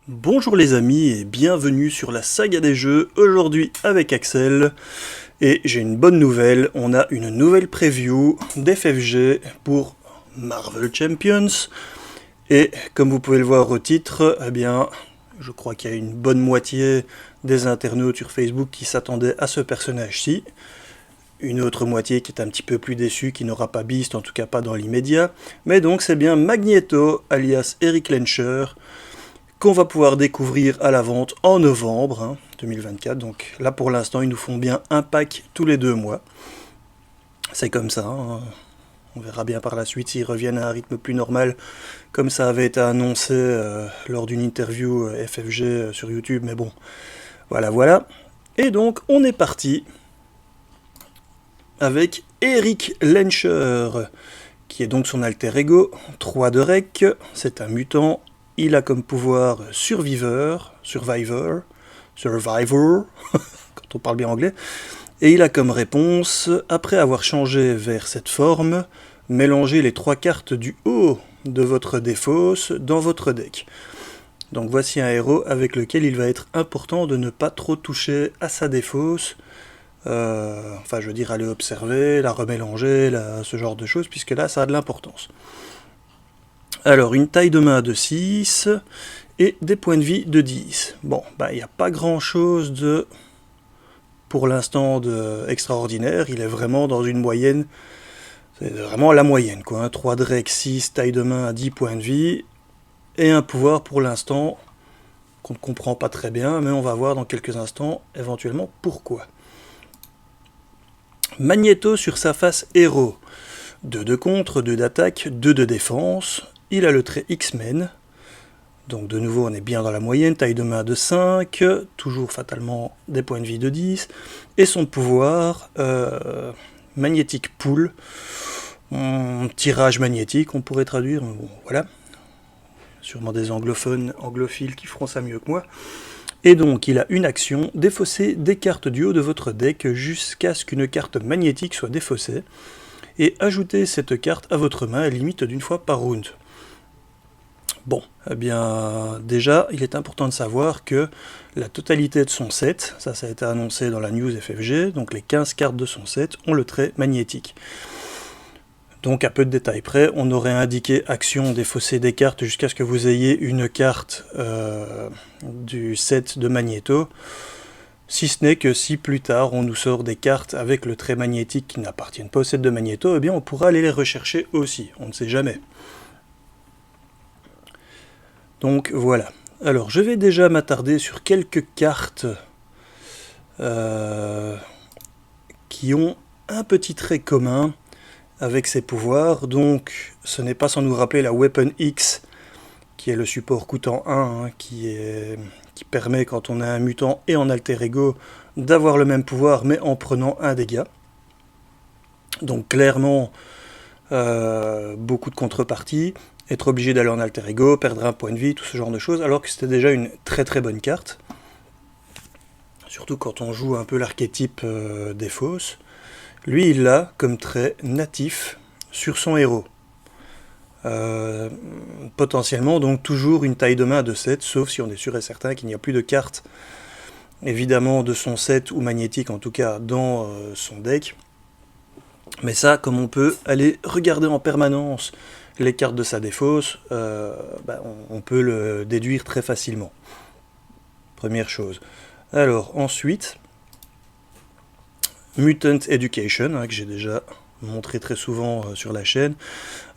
Bonjour les amis et bienvenue sur la saga des jeux, aujourd'hui avec Axel. Et j'ai une bonne nouvelle, on a une nouvelle preview d'FFG pour Marvel Champions. Et comme vous pouvez le voir au titre, eh bien, je crois qu'il y a une bonne moitié des internautes sur Facebook qui s'attendaient à ce personnage-ci. Une autre moitié qui est un petit peu plus déçue, qui n'aura pas Beast, en tout cas pas dans l'immédiat. Mais donc c'est bien Magneto, alias Eric Lehnsherr, qu'on va pouvoir découvrir à la vente en novembre 2024. Donc là pour l'instant ils nous font bien un pack tous les 2 mois. C'est comme ça. On verra bien par la suite s'ils reviennent à un rythme plus normal, comme ça avait été annoncé lors d'une interview FFG sur YouTube. Mais bon, voilà. Et donc on est parti avec Eric Lehnsherr, qui est donc son alter ego, 3 de rec, c'est un mutant. Il a comme pouvoir Survivor, quand on parle bien anglais, et il a comme réponse, après avoir changé vers cette forme, mélangez les 3 cartes du haut de votre défausse dans votre deck. Donc voici un héros avec lequel il va être important de ne pas trop toucher à sa défausse, enfin je veux dire aller observer, la remélanger, ce genre de choses, puisque là ça a de l'importance. Alors, une taille de main de 6 et des points de vie de 10. Bon, il n'y a pas grand chose pour l'instant extraordinaire. Il est vraiment dans une moyenne, c'est vraiment la moyenne, quoi. 3 de rec, 6, taille de main à 10 points de vie, et un pouvoir pour l'instant qu'on ne comprend pas très bien, mais on va voir dans quelques instants éventuellement pourquoi. Magneto sur sa face héros. 2 de contre, 2 d'attaque, 2 de défense. Il a le trait X-Men, donc de nouveau on est bien dans la moyenne, taille de main de 5, toujours fatalement des points de vie de 10, et son pouvoir, magnétique pool, tirage magnétique on pourrait traduire, mais bon voilà, sûrement des anglophiles qui feront ça mieux que moi. Et donc il a une action, défausser des cartes du haut de votre deck jusqu'à ce qu'une carte magnétique soit défaussée, et ajouter cette carte à votre main à la limite d'une fois par round. Bon, eh bien, déjà, il est important de savoir que la totalité de son set, ça a été annoncé dans la news FFG, donc les 15 cartes de son set ont le trait magnétique. Donc, à peu de détails près, on aurait indiqué action défausser des cartes jusqu'à ce que vous ayez une carte du set de Magneto, si ce n'est que si plus tard on nous sort des cartes avec le trait magnétique qui n'appartiennent pas au set de Magneto, eh bien on pourra aller les rechercher aussi, on ne sait jamais. Donc voilà. Alors je vais déjà m'attarder sur quelques cartes qui ont un petit trait commun avec ces pouvoirs. Donc ce n'est pas sans nous rappeler la Weapon X, qui est le support coûtant 1, qui permet quand on a un mutant et en alter ego d'avoir le même pouvoir mais en prenant un dégât. Donc clairement beaucoup de contreparties. Être obligé d'aller en alter ego, perdre un point de vie, tout ce genre de choses, alors que c'était déjà une très très bonne carte. Surtout quand on joue un peu l'archétype des fausses. Lui, il l'a comme trait natif sur son héros. Potentiellement, donc toujours une taille de main de 7, sauf si on est sûr et certain qu'il n'y a plus de cartes, évidemment, de son set ou magnétique, en tout cas, dans son deck. Mais ça, comme on peut aller regarder en permanence les cartes de sa défausse, on peut le déduire très facilement. Première chose. Alors ensuite, Mutant Education, que j'ai déjà montré très souvent sur la chaîne.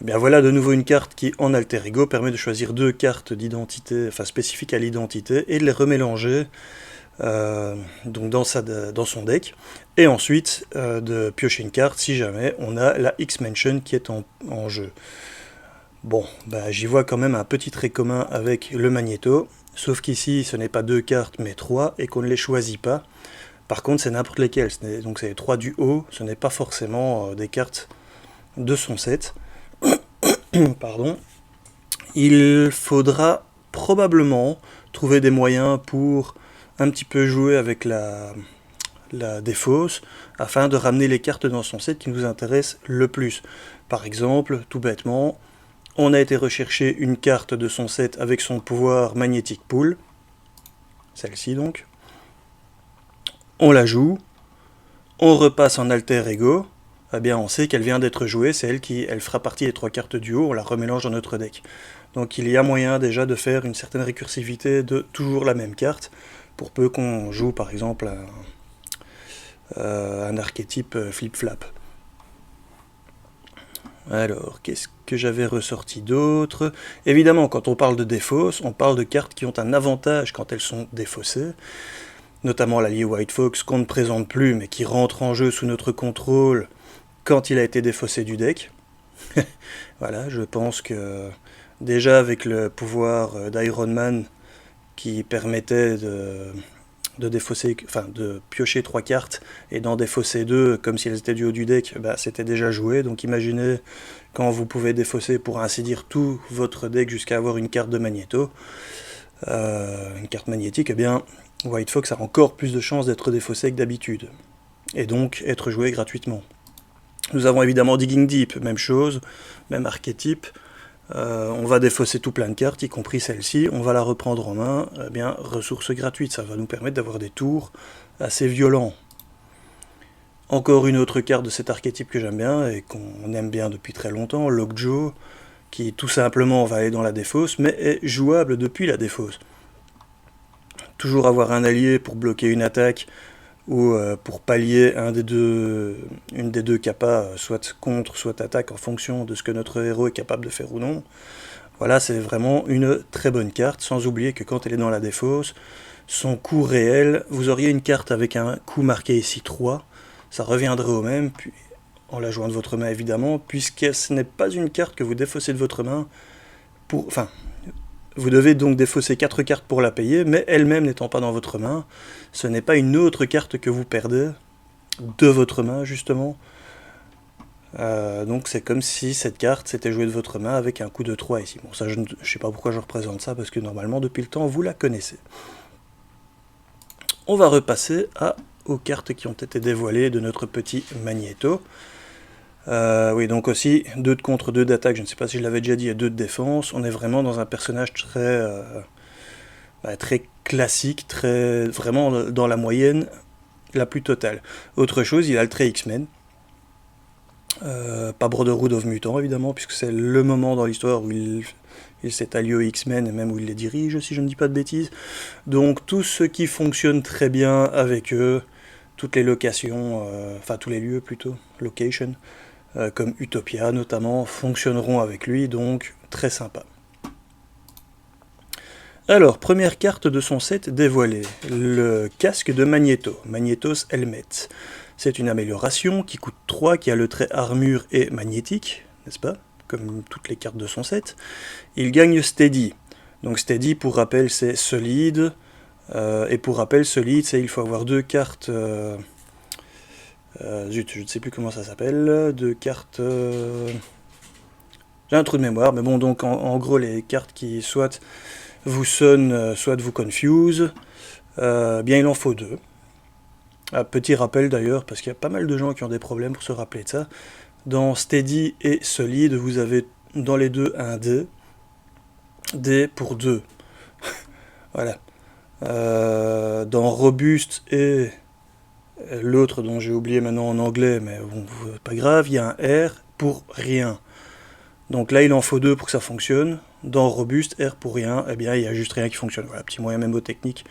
Eh bien voilà de nouveau une carte qui, en alter ego, permet de choisir 2 cartes d'identité, enfin spécifiques à l'identité, et de les remélanger donc dans son deck, et ensuite de piocher une carte si jamais on a la X-Mention qui est en jeu. Bon, j'y vois quand même un petit trait commun avec le Magneto, sauf qu'ici ce n'est pas 2 cartes mais 3 et qu'on ne les choisit pas. Par contre c'est n'importe lesquelles, donc c'est les 3 du haut, ce n'est pas forcément des cartes de son set. Pardon. Il faudra probablement trouver des moyens pour un petit peu jouer avec la défausse afin de ramener les cartes dans son set qui nous intéressent le plus. Par exemple, tout bêtement, On a été rechercher une carte de son set avec son pouvoir Magnetic Pool. Celle-ci donc. On la joue. On repasse en alter ego. Eh bien on sait qu'elle vient d'être jouée, c'est elle fera partie des 3 cartes du haut, on la remélange dans notre deck. Donc il y a moyen déjà de faire une certaine récursivité de toujours la même carte, pour peu qu'on joue par exemple un archétype flip-flap. Alors, qu'est-ce que j'avais ressorti d'autre? Évidemment, quand on parle de défausse, on parle de cartes qui ont un avantage quand elles sont défaussées, notamment l'allié White Fox qu'on ne présente plus, mais qui rentre en jeu sous notre contrôle quand il a été défaussé du deck. Voilà, je pense que déjà avec le pouvoir d'Iron Man qui permettait de défausser, enfin de piocher 3 cartes et d'en défausser 2 comme si elles étaient du haut du deck, bah, c'était déjà joué. Donc imaginez quand vous pouvez défausser pour ainsi dire tout votre deck jusqu'à avoir une carte de Magneto, une carte magnétique, eh bien White Fox a encore plus de chances d'être défaussé que d'habitude et donc être joué gratuitement. Nous avons évidemment Digging Deep, même chose, même archétype. On va défausser tout plein de cartes, y compris celle-ci, on va la reprendre en main, eh bien, ressources gratuites, ça va nous permettre d'avoir des tours assez violents. Encore une autre carte de cet archétype que j'aime bien, et qu'on aime bien depuis très longtemps, Lockjaw, qui tout simplement va aller dans la défausse, mais est jouable depuis la défausse. Toujours avoir un allié pour bloquer une attaque, ou pour pallier une des deux capas, soit contre, soit attaque, en fonction de ce que notre héros est capable de faire ou non. Voilà, c'est vraiment une très bonne carte, sans oublier que quand elle est dans la défausse, son coût réel, vous auriez une carte avec un coût marqué ici 3, ça reviendrait au même, puis, en la jouant de votre main évidemment, puisque ce n'est pas une carte que vous défaussez de votre main, enfin, vous devez donc défausser 4 cartes pour la payer, mais elle-même n'étant pas dans votre main, ce n'est pas une autre carte que vous perdez de votre main, justement. Donc c'est comme si cette carte s'était jouée de votre main avec un coup de 3 ici. Bon, ça je ne sais pas pourquoi je représente ça, parce que normalement, depuis le temps, vous la connaissez. On va repasser aux cartes qui ont été dévoilées de notre petit Magneto. Oui, donc aussi 2 de contre, 2 d'attaque, je ne sais pas si je l'avais déjà dit, et 2 de défense. On est vraiment dans un personnage très classique, vraiment dans la moyenne la plus totale. Autre chose, il a le trait X-Men. Pas Brotherhood of Mutants, évidemment, puisque c'est le moment dans l'histoire où il s'est allié aux X-Men, et même où il les dirige, si je ne dis pas de bêtises. Donc tout ce qui fonctionne très bien avec eux, toutes les locations, enfin tous les lieux plutôt, location, comme Utopia notamment, fonctionneront avec lui, donc très sympa. Alors, première carte de son set dévoilée, le casque de Magneto, Magnetos Helmet. C'est une amélioration qui coûte 3, qui a le trait armure et magnétique, n'est-ce pas? Comme toutes les cartes de son set. Il gagne Steady. Donc Steady, pour rappel, c'est solide, et pour rappel, solide, c'est il faut avoir 2 cartes... zut, je ne sais plus comment ça s'appelle, 2 cartes... J'ai un trou de mémoire, mais bon, donc en gros, les cartes qui soit vous sonnent, soit vous confuse, bien il en faut 2. Petit rappel d'ailleurs, parce qu'il y a pas mal de gens qui ont des problèmes pour se rappeler de ça. Dans Steady et Solide, vous avez dans les deux un D. D pour 2. Voilà. Dans Robuste et l'autre dont j'ai oublié maintenant en anglais, mais bon, pas grave, il y a un R pour rien. Donc là, il en faut 2 pour que ça fonctionne. Dans Robuste, R pour rien, eh bien, il n'y a juste rien qui fonctionne. Voilà, petit moyen mémotechnique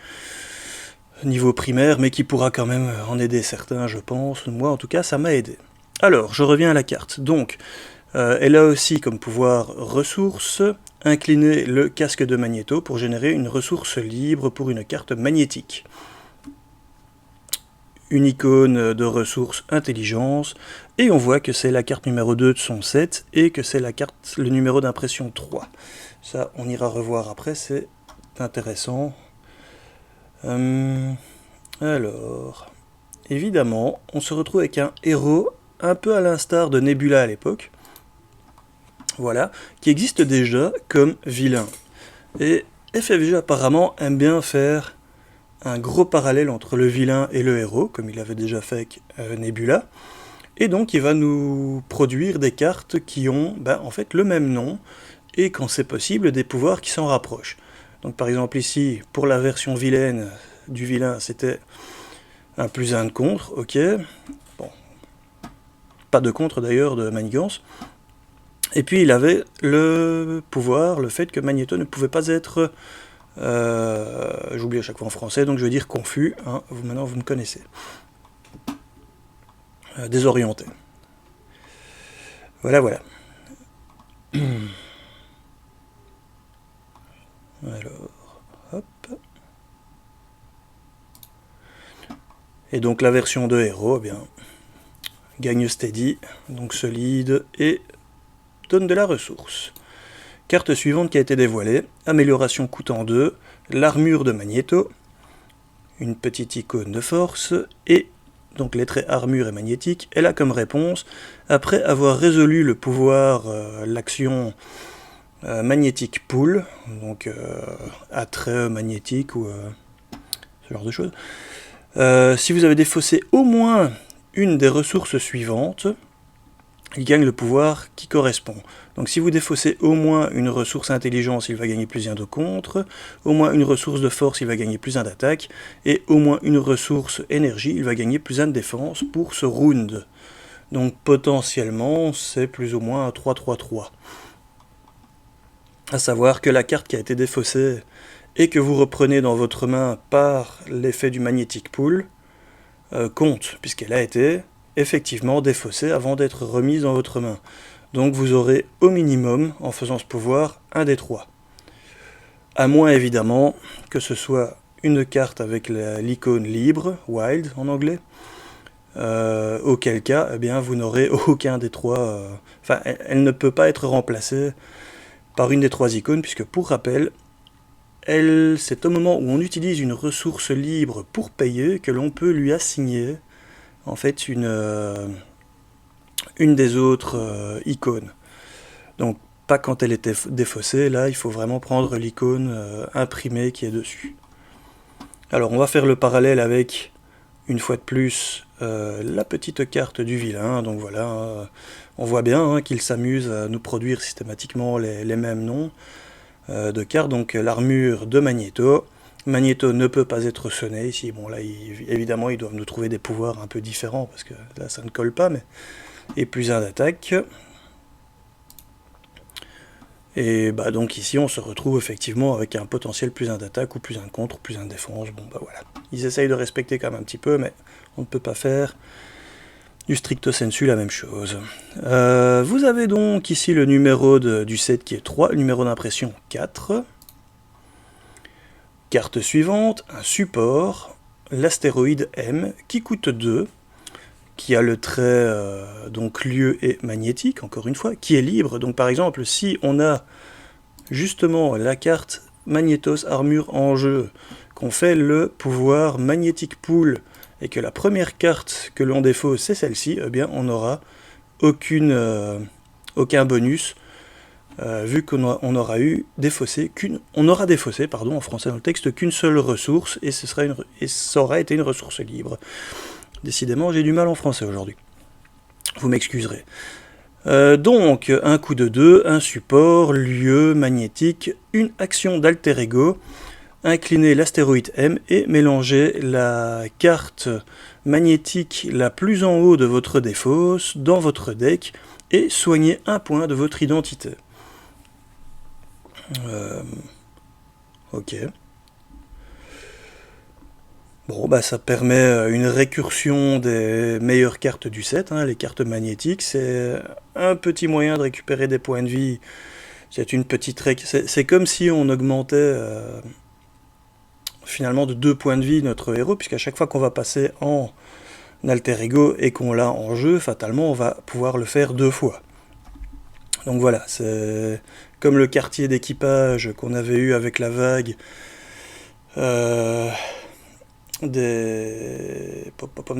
niveau primaire, mais qui pourra quand même en aider certains, je pense. Moi, en tout cas, ça m'a aidé. Alors, je reviens à la carte. Donc, elle a aussi comme pouvoir ressource, incliner le casque de Magneto pour générer une ressource libre pour une carte magnétique. Une icône de ressources intelligence, et on voit que c'est la carte numéro 2 de son set, et que c'est le numéro d'impression 3. Ça, on ira revoir après, c'est intéressant. Alors, évidemment, on se retrouve avec un héros, un peu à l'instar de Nebula à l'époque, voilà, qui existe déjà comme vilain. Et FFG apparemment aime bien faire un gros parallèle entre le vilain et le héros, comme il avait déjà fait avec Nebula, et donc il va nous produire des cartes qui ont en fait le même nom, et quand c'est possible, des pouvoirs qui s'en rapprochent. Donc par exemple ici, pour la version vilaine du vilain, c'était un +1 de contre, ok. Bon, pas de contre d'ailleurs de manigance. Et puis il avait le pouvoir, le fait que Magnéto ne pouvait pas être... j'oublie à chaque fois en français, donc je veux dire confus, hein, maintenant vous me connaissez. Désorienté. Voilà, voilà. Alors, hop. Et donc la version de héros, eh bien, gagne steady, donc solide, et donne de la ressource. Carte suivante qui a été dévoilée, amélioration coûtant 2, l'armure de Magnéto, une petite icône de force, et donc les traits armure et magnétique, elle a comme réponse, après avoir résolu le pouvoir, l'action magnétique pool, donc attrait magnétique ou ce genre de choses, si vous avez défaussé au moins une des ressources suivantes, il gagne le pouvoir qui correspond. Donc si vous défaussez au moins une ressource intelligence, il va gagner +1 de contre, au moins une ressource de force, il va gagner +1 d'attaque, et au moins une ressource énergie, il va gagner +1 de défense pour ce round. Donc potentiellement, c'est plus ou moins un 3-3-3. À savoir que la carte qui a été défaussée et que vous reprenez dans votre main par l'effet du magnétique pool compte, puisqu'elle a été effectivement défaussée avant d'être remise dans votre main. Donc vous aurez au minimum, en faisant ce pouvoir, un des 3. À moins évidemment que ce soit une carte avec l'icône libre, wild en anglais, auquel cas eh bien, vous n'aurez aucun des 3... Enfin, elle ne peut pas être remplacée par une des 3 icônes, puisque pour rappel, c'est au moment où on utilise une ressource libre pour payer que l'on peut lui assigner en fait une des autres icônes. Donc pas quand elle était défaussée, là il faut vraiment prendre l'icône imprimée qui est dessus. Alors on va faire le parallèle avec, une fois de plus, la petite carte du vilain. Donc voilà, on voit bien qu'il s'amuse à nous produire systématiquement les mêmes noms de cartes. Donc l'armure de Magnéto. Magnéto ne peut pas être sonné ici. Bon là, évidemment, ils doivent nous trouver des pouvoirs un peu différents, parce que là, ça ne colle pas, mais... Et +1 d'attaque. Et bah donc ici, on se retrouve effectivement avec un potentiel +1 d'attaque, ou +1 de contre, +1 de défense. Bon bah voilà. Ils essayent de respecter quand même un petit peu, mais on ne peut pas faire du stricto sensu la même chose. Vous avez donc ici le numéro du set qui est 3, le numéro d'impression 4. Carte suivante, un support, l'astéroïde M, qui coûte 2, qui a le trait donc lieu et magnétique, encore une fois, qui est libre. Donc par exemple, si on a justement la carte Magnétos Armure en jeu, qu'on fait le pouvoir Magnétique Pool, et que la première carte que l'on défausse c'est celle-ci, eh bien on n'aura aucun bonus, vu qu'on aura défaussé en français dans le texte, qu'une seule ressource, et ça aura été une ressource libre. Décidément, j'ai du mal en français aujourd'hui. Vous m'excuserez. Donc, un coup de 2, un support, lieu, magnétique, une action d'alter ego, incliner l'astéroïde M et mélanger la carte magnétique la plus en haut de votre défausse dans votre deck et soigner un point de votre identité. Ok. Bon, bah ça permet une récursion des meilleures cartes du set, les cartes magnétiques. C'est un petit moyen de récupérer des points de vie. C'est une petite c'est comme si on augmentait finalement de 2 points de vie notre héros, puisqu'à chaque fois qu'on va passer en alter ego et qu'on l'a en jeu, fatalement on va pouvoir le faire 2 fois. Donc voilà, c'est comme le quartier d'équipage qu'on avait eu avec la vague des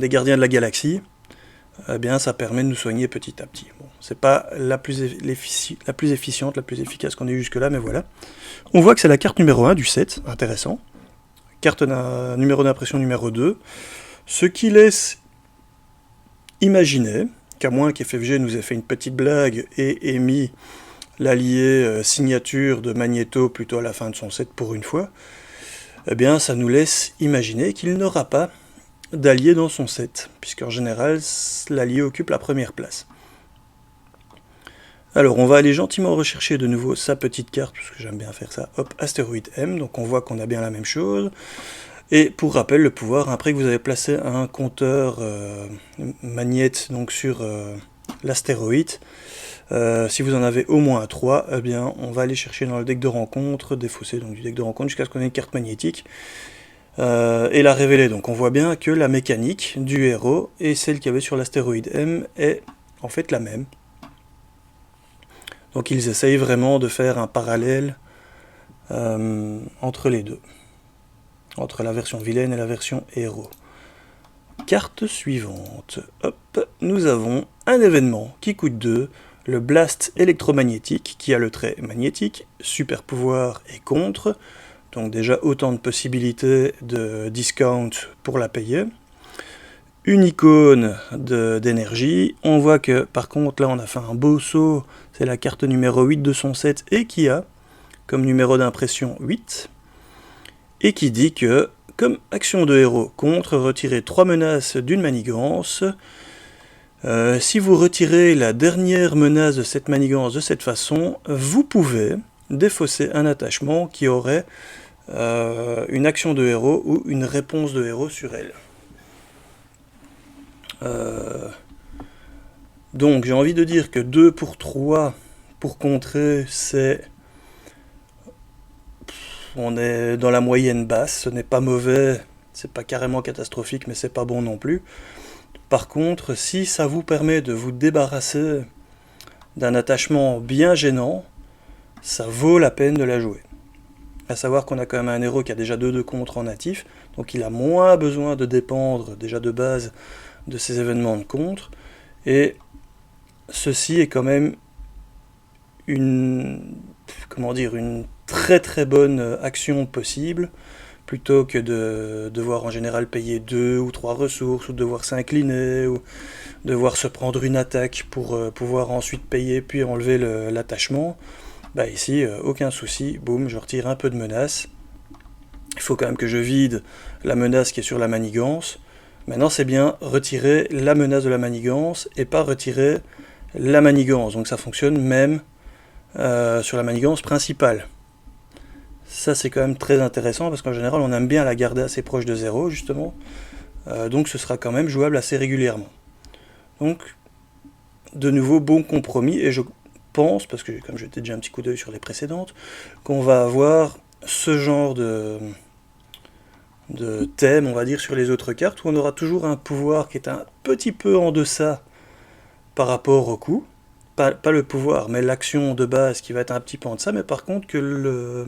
gardiens de la galaxie. Eh bien ça permet de nous soigner petit à petit. Bon, c'est pas la plus efficiente, la plus efficace qu'on ait eu jusque là, mais voilà. On voit que c'est la carte numéro 1 du set, intéressant. Carte numéro d'impression numéro 2, ce qui laisse imaginer qu'à moins qu'FFG nous ait fait une petite blague et ait mis l'allié signature de Magneto plutôt à la fin de son set pour une fois, eh bien ça nous laisse imaginer qu'il n'aura pas d'allié dans son set, puisqu'en général l'allié occupe la première place. Alors on va aller gentiment rechercher de nouveau sa petite carte, parce que j'aime bien faire ça, hop, astéroïde M, donc on voit qu'on a bien la même chose. Et pour rappel, le pouvoir, après que vous avez placé un compteur magnète donc sur l'astéroïde, si vous en avez au moins 3, eh bien on va aller chercher dans le deck de rencontre, défausser donc du deck de rencontre jusqu'à ce qu'on ait une carte magnétique, et la révéler. Donc on voit bien que la mécanique du héros et celle qu'il y avait sur l'astéroïde M est en fait la même. Donc ils essayent vraiment de faire un parallèle entre les deux, entre la version vilaine et la version héros. Carte suivante. Hop, nous avons un événement qui coûte 2, le Blast électromagnétique, qui a le trait magnétique, super pouvoir et contre, donc déjà autant de possibilités de discount pour la payer. Une icône d'énergie, on voit que par contre là on a fait un beau saut, c'est la carte numéro 8 de son set et qui a comme numéro d'impression 8, et qui dit que comme action de héros contre, retirez 3 menaces d'une manigance. Si vous retirez la dernière menace de cette manigance de cette façon, vous pouvez défausser un attachement qui aurait une action de héros ou une réponse de héros sur elle. Donc j'ai envie de dire que 2 pour 3 pour contrer, c'est... On est dans la moyenne basse, ce n'est pas mauvais, c'est pas carrément catastrophique, mais c'est pas bon non plus. Par contre, si ça vous permet de vous débarrasser d'un attachement bien gênant, ça vaut la peine de la jouer. À savoir qu'on a quand même un héros qui a déjà 2 de contre en natif, donc il a moins besoin de dépendre déjà de base de ces événements de contre, et ceci est quand même une très très bonne action possible, plutôt que de devoir en général payer 2 ou 3 ressources, ou devoir s'incliner, ou devoir se prendre une attaque pour pouvoir ensuite payer puis enlever l'attachement. Bah ici, aucun souci, boum, je retire un peu de menace. Il faut quand même que je vide la menace qui est sur la manigance. Maintenant c'est bien retirer la menace de la manigance et pas retirer la manigance, donc ça fonctionne même sur la manigance principale. Ça c'est quand même très intéressant parce qu'en général on aime bien la garder assez proche de 0 justement, donc ce sera quand même jouable assez régulièrement. Donc de nouveau bon compromis, et je pense, parce que comme j'étais déjà un petit coup d'œil sur les précédentes, qu'on va avoir ce genre de thème, on va dire, sur les autres cartes, où on aura toujours un pouvoir qui est un petit peu en deçà par rapport au coup, pas le pouvoir, mais l'action de base qui va être un petit peu en deçà, mais par contre que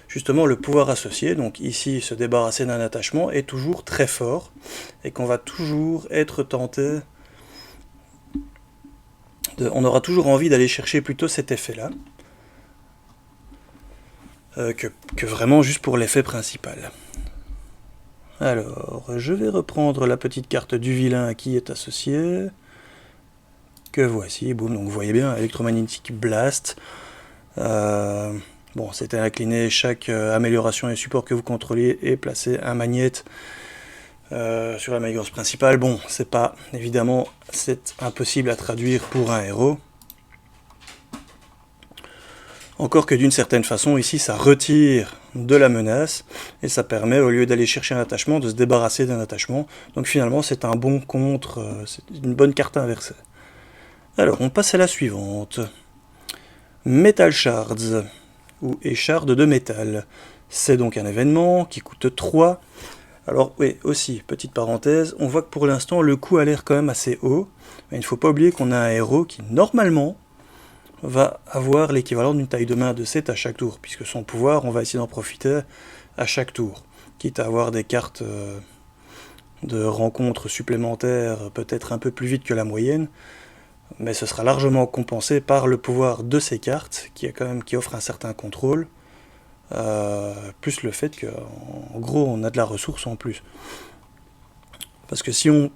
justement le pouvoir associé, donc ici se débarrasser d'un attachement, est toujours très fort, et qu'on va toujours être tenté, on aura toujours envie d'aller chercher plutôt cet effet-là, que vraiment juste pour l'effet principal. Alors, je vais reprendre la petite carte du vilain qui est associée, que voici, boum, donc vous voyez bien, électromagnétique blast. Bon, c'était incliner chaque amélioration et support que vous contrôliez et placer un magnète sur la manigance principale. Bon, c'est pas, évidemment, c'est impossible à traduire pour un héros. Encore que d'une certaine façon, ici, ça retire de la menace, et ça permet, au lieu d'aller chercher un attachement, de se débarrasser d'un attachement. Donc finalement, c'est un bon contre, c'est une bonne carte inversée. Alors, on passe à la suivante. Metal Shards, ou échardes de métal. C'est donc un événement qui coûte 3. Alors oui, aussi, petite parenthèse, on voit que pour l'instant, le coût a l'air quand même assez haut. Mais il ne faut pas oublier qu'on a un héros qui, normalement, va avoir l'équivalent d'une taille de main de 7 à chaque tour, puisque son pouvoir, on va essayer d'en profiter à chaque tour, quitte à avoir des cartes de rencontres supplémentaires peut-être un peu plus vite que la moyenne, mais ce sera largement compensé par le pouvoir de ces cartes, qui offre un certain contrôle, plus le fait qu'en gros on a de la ressource en plus. Parce que si on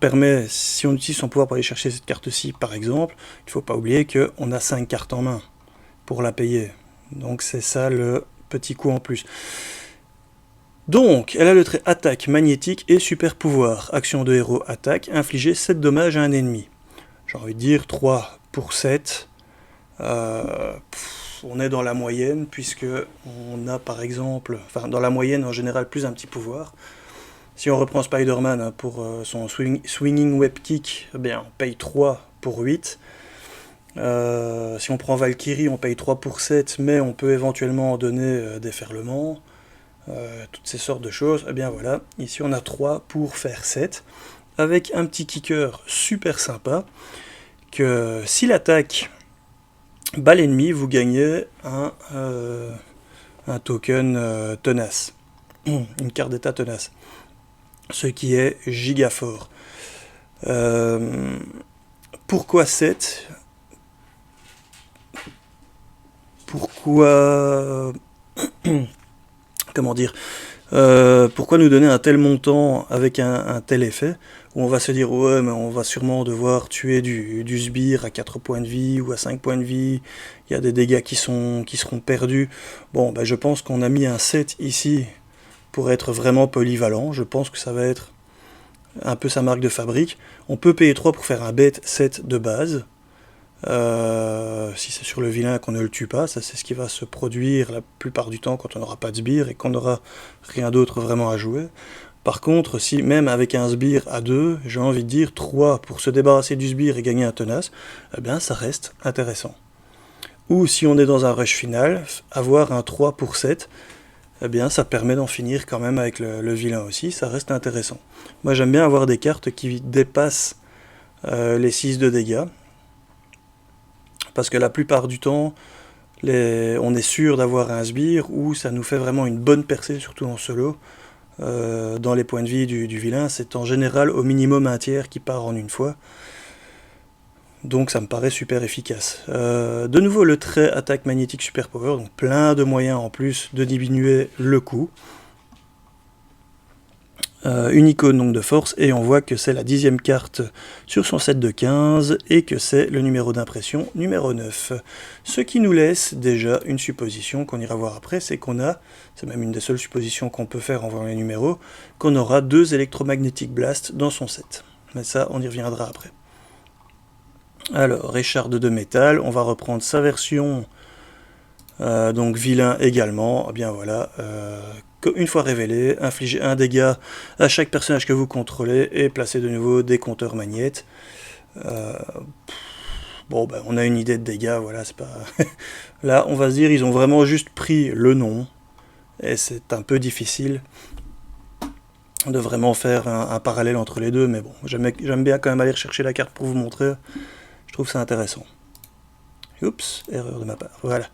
utilise son pouvoir pour aller chercher cette carte-ci, par exemple, il ne faut pas oublier qu'on a 5 cartes en main. pour la payer. Donc c'est ça le petit coup en plus. Donc, elle a le trait attaque magnétique et super pouvoir. Action de héros attaque, infliger 7 dommages à un ennemi. J'ai envie de dire 3 pour 7. On est dans la moyenne, puisque on a par exemple, enfin dans la moyenne en général plus un petit pouvoir. Si on reprend Spider-Man hein, pour son swinging web kick, eh bien, on paye 3 pour 8. Si on prend Valkyrie, on paye 3 pour 7, mais on peut éventuellement en donner déferlement. Toutes ces sortes de choses, et bien voilà, ici on a 3 pour faire 7, avec un petit kicker super sympa, que si l'attaque bat l'ennemi, vous gagnez un token tenace, une carte d'état tenace, ce qui est giga fort. Pourquoi 7 ? Pourquoi... Comment dire, pourquoi nous donner un tel montant avec un tel effet, où on va se dire ouais mais on va sûrement devoir tuer du sbire à 4 points de vie ou à 5 points de vie, il y a des dégâts qui seront perdus. Bon je pense qu'on a mis un 7 ici pour être vraiment polyvalent, je pense que ça va être un peu sa marque de fabrique. On peut payer 3 pour faire un bête 7 de base. Si c'est sur le vilain qu'on ne le tue pas, ça c'est ce qui va se produire la plupart du temps quand on n'aura pas de sbire et qu'on n'aura rien d'autre vraiment à jouer. Par contre, si même avec un sbire à 2, j'ai envie de dire 3 pour se débarrasser du sbire et gagner un tenace, eh bien ça reste intéressant. Ou si on est dans un rush final, avoir un 3 pour 7, eh bien ça permet d'en finir quand même avec le vilain aussi, ça reste intéressant. Moi j'aime bien avoir des cartes qui dépassent les 6 de dégâts. Parce que la plupart du temps, on est sûr d'avoir un sbire où ça nous fait vraiment une bonne percée, surtout en solo. Dans les points de vie du vilain, c'est en général au minimum un tiers qui part en une fois. Donc ça me paraît super efficace. De nouveau le trait attaque magnétique super power, donc plein de moyens en plus de diminuer le coût. Une icône donc de force, et on voit que c'est la 10e carte sur son set de 15, et que c'est le numéro d'impression numéro 9. Ce qui nous laisse déjà une supposition qu'on ira voir après, c'est qu'on a, c'est même une des seules suppositions qu'on peut faire en voyant les numéros, qu'on aura 2 Electromagnetic Blast dans son set. Mais ça, on y reviendra après. Alors, écharde de métal, on va reprendre sa version, donc vilain également, eh bien voilà, une fois révélé, infligez un dégât à chaque personnage que vous contrôlez et placez de nouveau des compteurs magnettes. On a une idée de dégâts, voilà, c'est pas... Là, on va se dire, ils ont vraiment juste pris le nom, et c'est un peu difficile de vraiment faire un parallèle entre les deux, mais bon, j'aime bien quand même aller chercher la carte pour vous montrer, je trouve ça intéressant. Oups, erreur de ma part, voilà.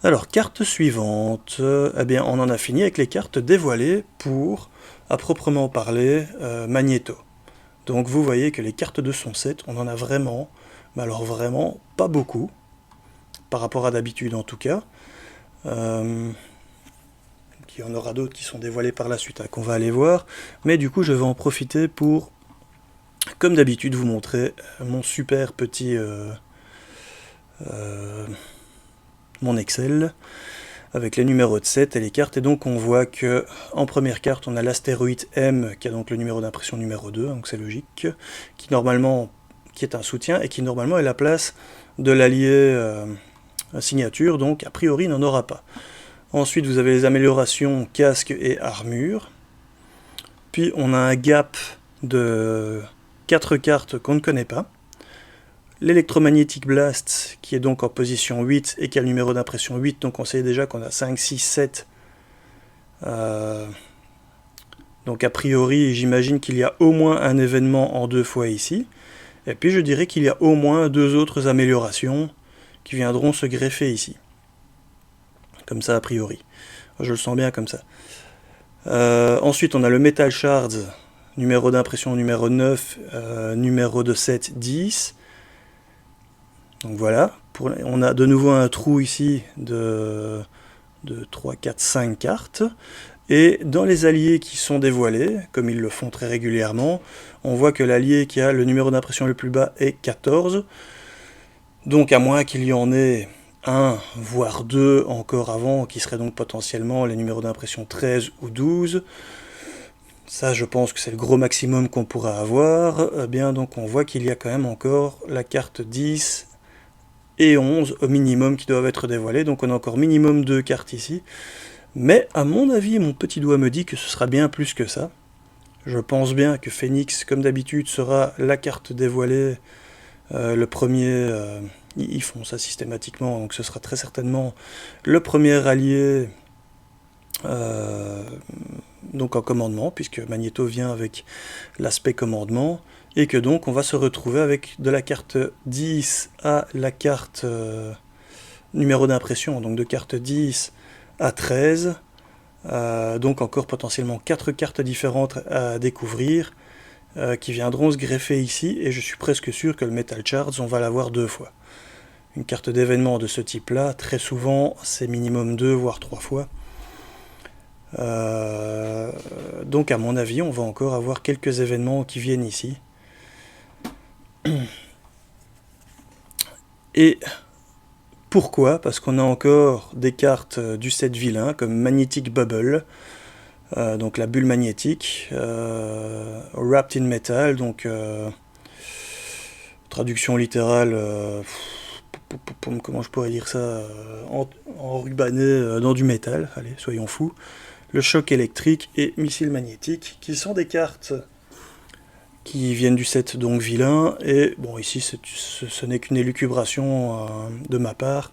Alors, carte suivante, eh bien, on en a fini avec les cartes dévoilées pour, à proprement parler, Magneto. Donc vous voyez que les cartes de son set, on en a vraiment, mais alors vraiment pas beaucoup, par rapport à d'habitude en tout cas. Il y en aura d'autres qui sont dévoilées par la suite, hein, qu'on va aller voir. Mais du coup, je vais en profiter pour, comme d'habitude, vous montrer mon super petit... mon Excel avec les numéros de set et les cartes, et donc on voit que en première carte on a l'astéroïde M qui a donc le numéro d'impression numéro 2, donc c'est logique, qui est un soutien et qui normalement est la place de l'allié signature, donc a priori il n'en aura pas. Ensuite vous avez les améliorations casque et armure, puis on a un gap de 4 cartes qu'on ne connaît pas. L'électromagnétique blast qui est donc en position 8 et qui a le numéro d'impression 8, donc on sait déjà qu'on a 5, 6, 7. Donc a priori j'imagine qu'il y a au moins un événement en 2 fois ici. Et puis je dirais qu'il y a au moins 2 autres améliorations qui viendront se greffer ici. Comme ça a priori. Je le sens bien comme ça. Ensuite on a le Metal Shards, numéro d'impression numéro 9, numéro de set 10. Donc voilà, on a de nouveau un trou ici de 3, 4, 5 cartes. Et dans les alliés qui sont dévoilés, comme ils le font très régulièrement, on voit que l'allié qui a le numéro d'impression le plus bas est 14. Donc à moins qu'il y en ait un, voire deux encore avant, qui seraient donc potentiellement les numéros d'impression 13 ou 12. Ça, je pense que c'est le gros maximum qu'on pourra avoir. Eh bien, donc on voit qu'il y a quand même encore la carte 10 et 11 au minimum qui doivent être dévoilées. Donc on a encore minimum 2 cartes ici. Mais à mon avis, mon petit doigt me dit que ce sera bien plus que ça. Je pense bien que Phoenix, comme d'habitude, sera la carte dévoilée. Le premier, ils font ça systématiquement, donc ce sera très certainement le premier allié donc en commandement, puisque Magneto vient avec l'aspect commandement, et que donc on va se retrouver avec de la carte 10 à la carte numéro d'impression, donc de carte 10 à 13, donc encore potentiellement 4 cartes différentes à découvrir, qui viendront se greffer ici, et je suis presque sûr que le Metal Shards, on va l'avoir 2 fois. Une carte d'événement de ce type-là, très souvent, c'est minimum 2 voire 3 fois. Donc à mon avis, on va encore avoir quelques événements qui viennent ici. Et pourquoi? Parce qu'on a encore des cartes du set vilain, comme Magnetic Bubble, donc la bulle magnétique, Wrapped in Metal, donc traduction littérale, comment je pourrais dire ça, enrubanné dans du métal, allez, soyons fous. Le choc électrique et missile magnétique, qui sont des cartes qui viennent du set donc vilain, et bon ici ce n'est qu'une élucubration de ma part,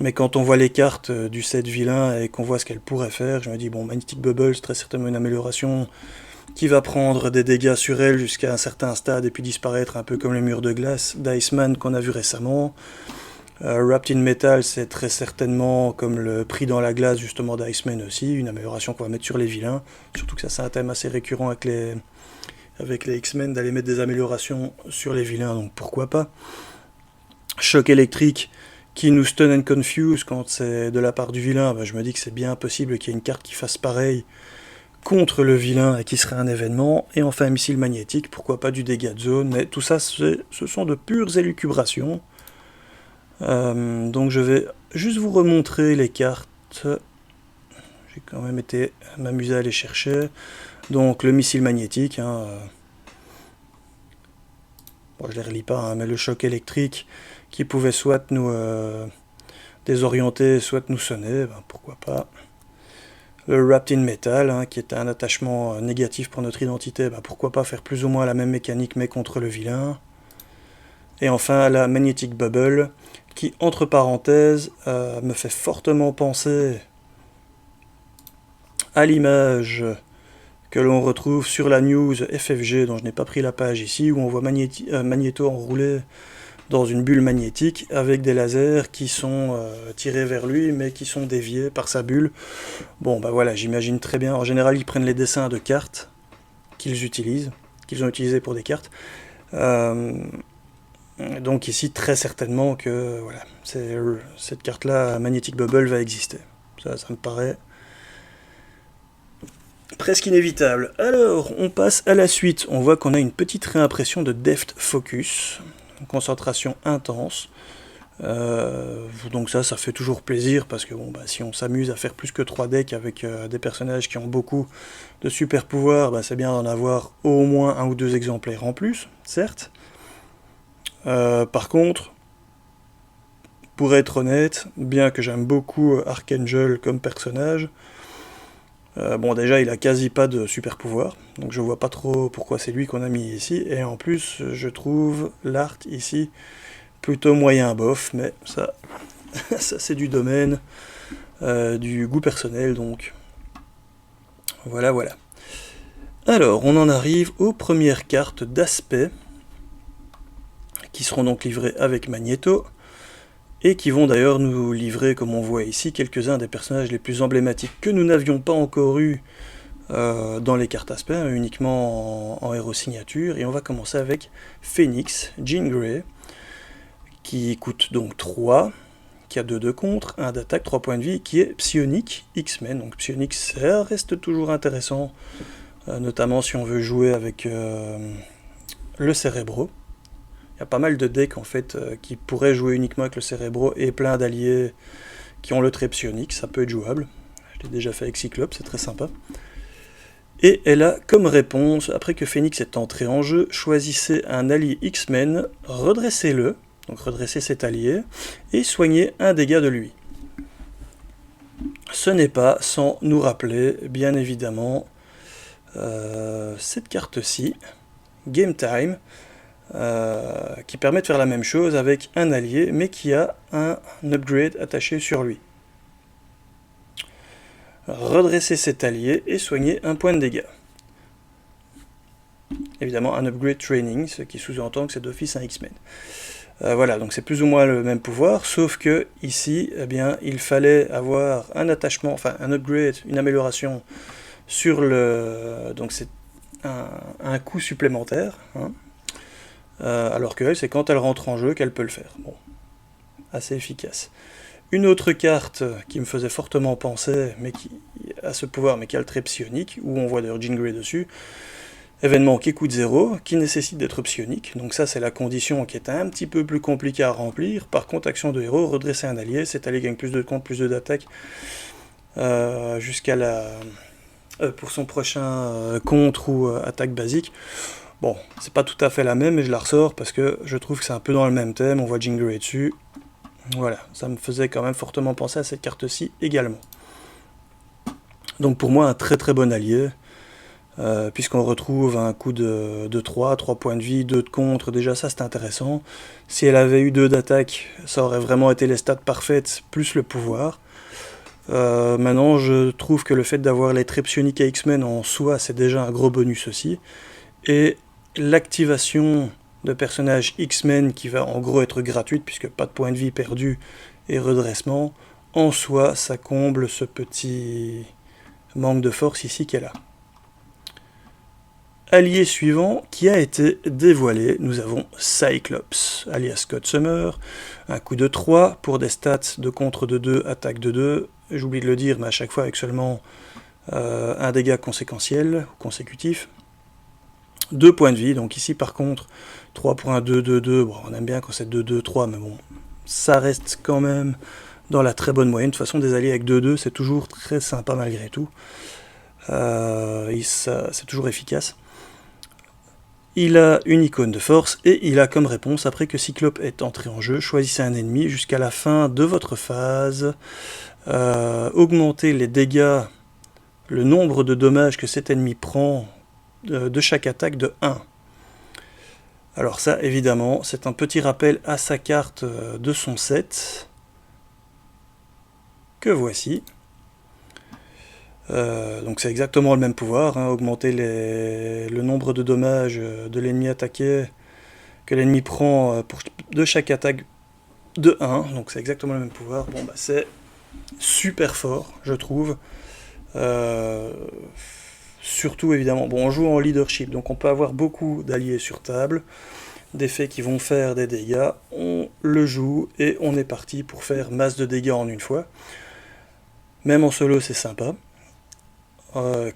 mais quand on voit les cartes du set vilain et qu'on voit ce qu'elles pourraient faire, je me dis bon, Magnetic Bubble c'est très certainement une amélioration qui va prendre des dégâts sur elle jusqu'à un certain stade et puis disparaître, un peu comme les murs de glace d'Iceman qu'on a vu récemment. Wrapped in Metal, c'est très certainement comme le prix dans la glace justement d'Iceman aussi, une amélioration qu'on va mettre sur les vilains, surtout que ça c'est un thème assez récurrent avec les X-Men, d'aller mettre des améliorations sur les vilains, donc pourquoi pas. Choc électrique qui nous stun and confuse quand c'est de la part du vilain, je me dis que c'est bien possible qu'il y ait une carte qui fasse pareil contre le vilain et qui serait un événement. Et enfin missile magnétique, pourquoi pas du dégât de zone, mais tout ça ce sont de pures élucubrations. Donc je vais juste vous remontrer les cartes. J'ai quand même été m'amuser à les chercher. Donc le missile magnétique, bon, je les relis pas, mais le choc électrique qui pouvait soit nous désorienter, soit nous sonner, pourquoi pas. Le Wrapped in Metal, qui était un attachement négatif pour notre identité, pourquoi pas faire plus ou moins la même mécanique mais contre le vilain. Et enfin la Magnetic Bubble, qui entre parenthèses me fait fortement penser à l'image que l'on retrouve sur la news FFG, dont je n'ai pas pris la page ici, où on voit Magneto enroulé dans une bulle magnétique avec des lasers qui sont tirés vers lui mais qui sont déviés par sa bulle. Bon voilà, j'imagine très bien. En général ils prennent les dessins de cartes qu'ils ont utilisés pour des cartes. Donc ici très certainement que voilà, cette carte là, Magnetic Bubble, va exister. Ça me paraît presque inévitable. Alors on passe à la suite. On voit qu'on a une petite réimpression de Deft Focus, concentration intense. Donc ça fait toujours plaisir, parce que bon, si on s'amuse à faire plus que 3 decks avec des personnages qui ont beaucoup de super pouvoirs, c'est bien d'en avoir au moins 1 ou 2 exemplaires en plus, certes. Par contre, pour être honnête, bien que j'aime beaucoup Archangel comme personnage, déjà il a quasi pas de super pouvoir, donc je vois pas trop pourquoi c'est lui qu'on a mis ici, et en plus je trouve l'art ici plutôt moyen bof, mais ça c'est du domaine du goût personnel, donc voilà. Alors on en arrive aux premières cartes d'aspect, qui seront donc livrées avec Magneto, et qui vont d'ailleurs nous livrer, comme on voit ici, quelques-uns des personnages les plus emblématiques que nous n'avions pas encore eu dans les cartes aspect, uniquement en héros signature. Et on va commencer avec Phoenix, Jean Grey, qui coûte donc 3, qui a 2 de contre, 1 d'attaque, 3 points de vie, qui est psionique X-Men. Donc psionique, ça reste toujours intéressant, notamment si on veut jouer avec le Cérébro, Il y a pas mal de decks en fait qui pourraient jouer uniquement avec le Cérébro et plein d'alliés qui ont le trait psionique, ça peut être jouable. Je l'ai déjà fait avec Cyclope, c'est très sympa. Et elle a comme réponse, après que Phoenix est entré en jeu, choisissez un allié X-Men, redressez-le, donc redressez cet allié, et soignez un dégât de lui. Ce n'est pas sans nous rappeler, bien évidemment, cette carte-ci, Game Time, qui permet de faire la même chose avec un allié, mais qui a un upgrade attaché sur lui. Redresser cet allié et soigner un point de dégâts. Évidemment, un upgrade training, ce qui sous-entend que c'est d'office un X-Men. Voilà, donc c'est plus ou moins le même pouvoir, sauf que ici, eh bien, il fallait avoir un attachement, enfin un upgrade, une amélioration sur le... Donc c'est un coût supplémentaire, hein, alors que elle, c'est quand elle rentre en jeu qu'elle peut le faire. Bon, assez efficace. Une autre carte qui me faisait fortement penser, mais qui a ce pouvoir, mais qui a le trait psionique, où on voit d'ailleurs Jean Grey dessus, événement qui coûte 0, qui nécessite d'être psionique, donc ça c'est la condition qui est un petit peu plus compliquée à remplir. Par contre, action de héros, redresser un allié, cet allié gagne plus de compte, plus de d'attaque, jusqu'à la... pour son prochain contre ou attaque basique. Bon, c'est pas tout à fait la même, mais je la ressors parce que je trouve que c'est un peu dans le même thème, on voit Jean Grey dessus. Voilà, ça me faisait quand même fortement penser à cette carte-ci également. Donc pour moi, un très très bon allié, puisqu'on retrouve un coup de 3 points de vie, 2 de contre, déjà ça c'est intéressant. Si elle avait eu 2 d'attaque, ça aurait vraiment été les stats parfaites, plus le pouvoir. Maintenant, je trouve que le fait d'avoir les traits psioniques à X-Men en soi, c'est déjà un gros bonus aussi. Et l'activation de personnages X-Men qui va en gros être gratuite, puisque pas de points de vie perdus et redressement, en soi, ça comble ce petit manque de force ici qu'elle a. Allié suivant qui a été dévoilé, nous avons Cyclops, alias Scott Summer, un coup de 3 pour des stats de contre de 2, attaque de 2, j'oublie de le dire, mais à chaque fois avec seulement un dégât conséquentiel, consécutif. 2 points de vie, donc ici par contre 3 pour un 2-2-2, bon, on aime bien quand c'est 2-2-3, mais bon, ça reste quand même dans la très bonne moyenne. De toute façon, des alliés avec 2-2, c'est toujours très sympa malgré tout. C'est toujours efficace. Il a une icône de force, et il a comme réponse, après que Cyclope est entré en jeu, choisissez un ennemi jusqu'à la fin de votre phase, augmentez les dégâts, le nombre de dommages que cet ennemi prend de chaque attaque de 1. Alors ça, évidemment, c'est un petit rappel à sa carte de son set, que voici. Donc c'est exactement le même pouvoir, hein, augmenter le nombre de dommages de l'ennemi attaqué que l'ennemi prend de chaque attaque de 1, donc c'est exactement le même pouvoir. Bon, bah, c'est super fort, je trouve. Surtout évidemment, bon, on joue en leadership, donc on peut avoir beaucoup d'alliés sur table, des faits qui vont faire des dégâts, on le joue et on est parti pour faire masse de dégâts en une fois. Même en solo c'est sympa.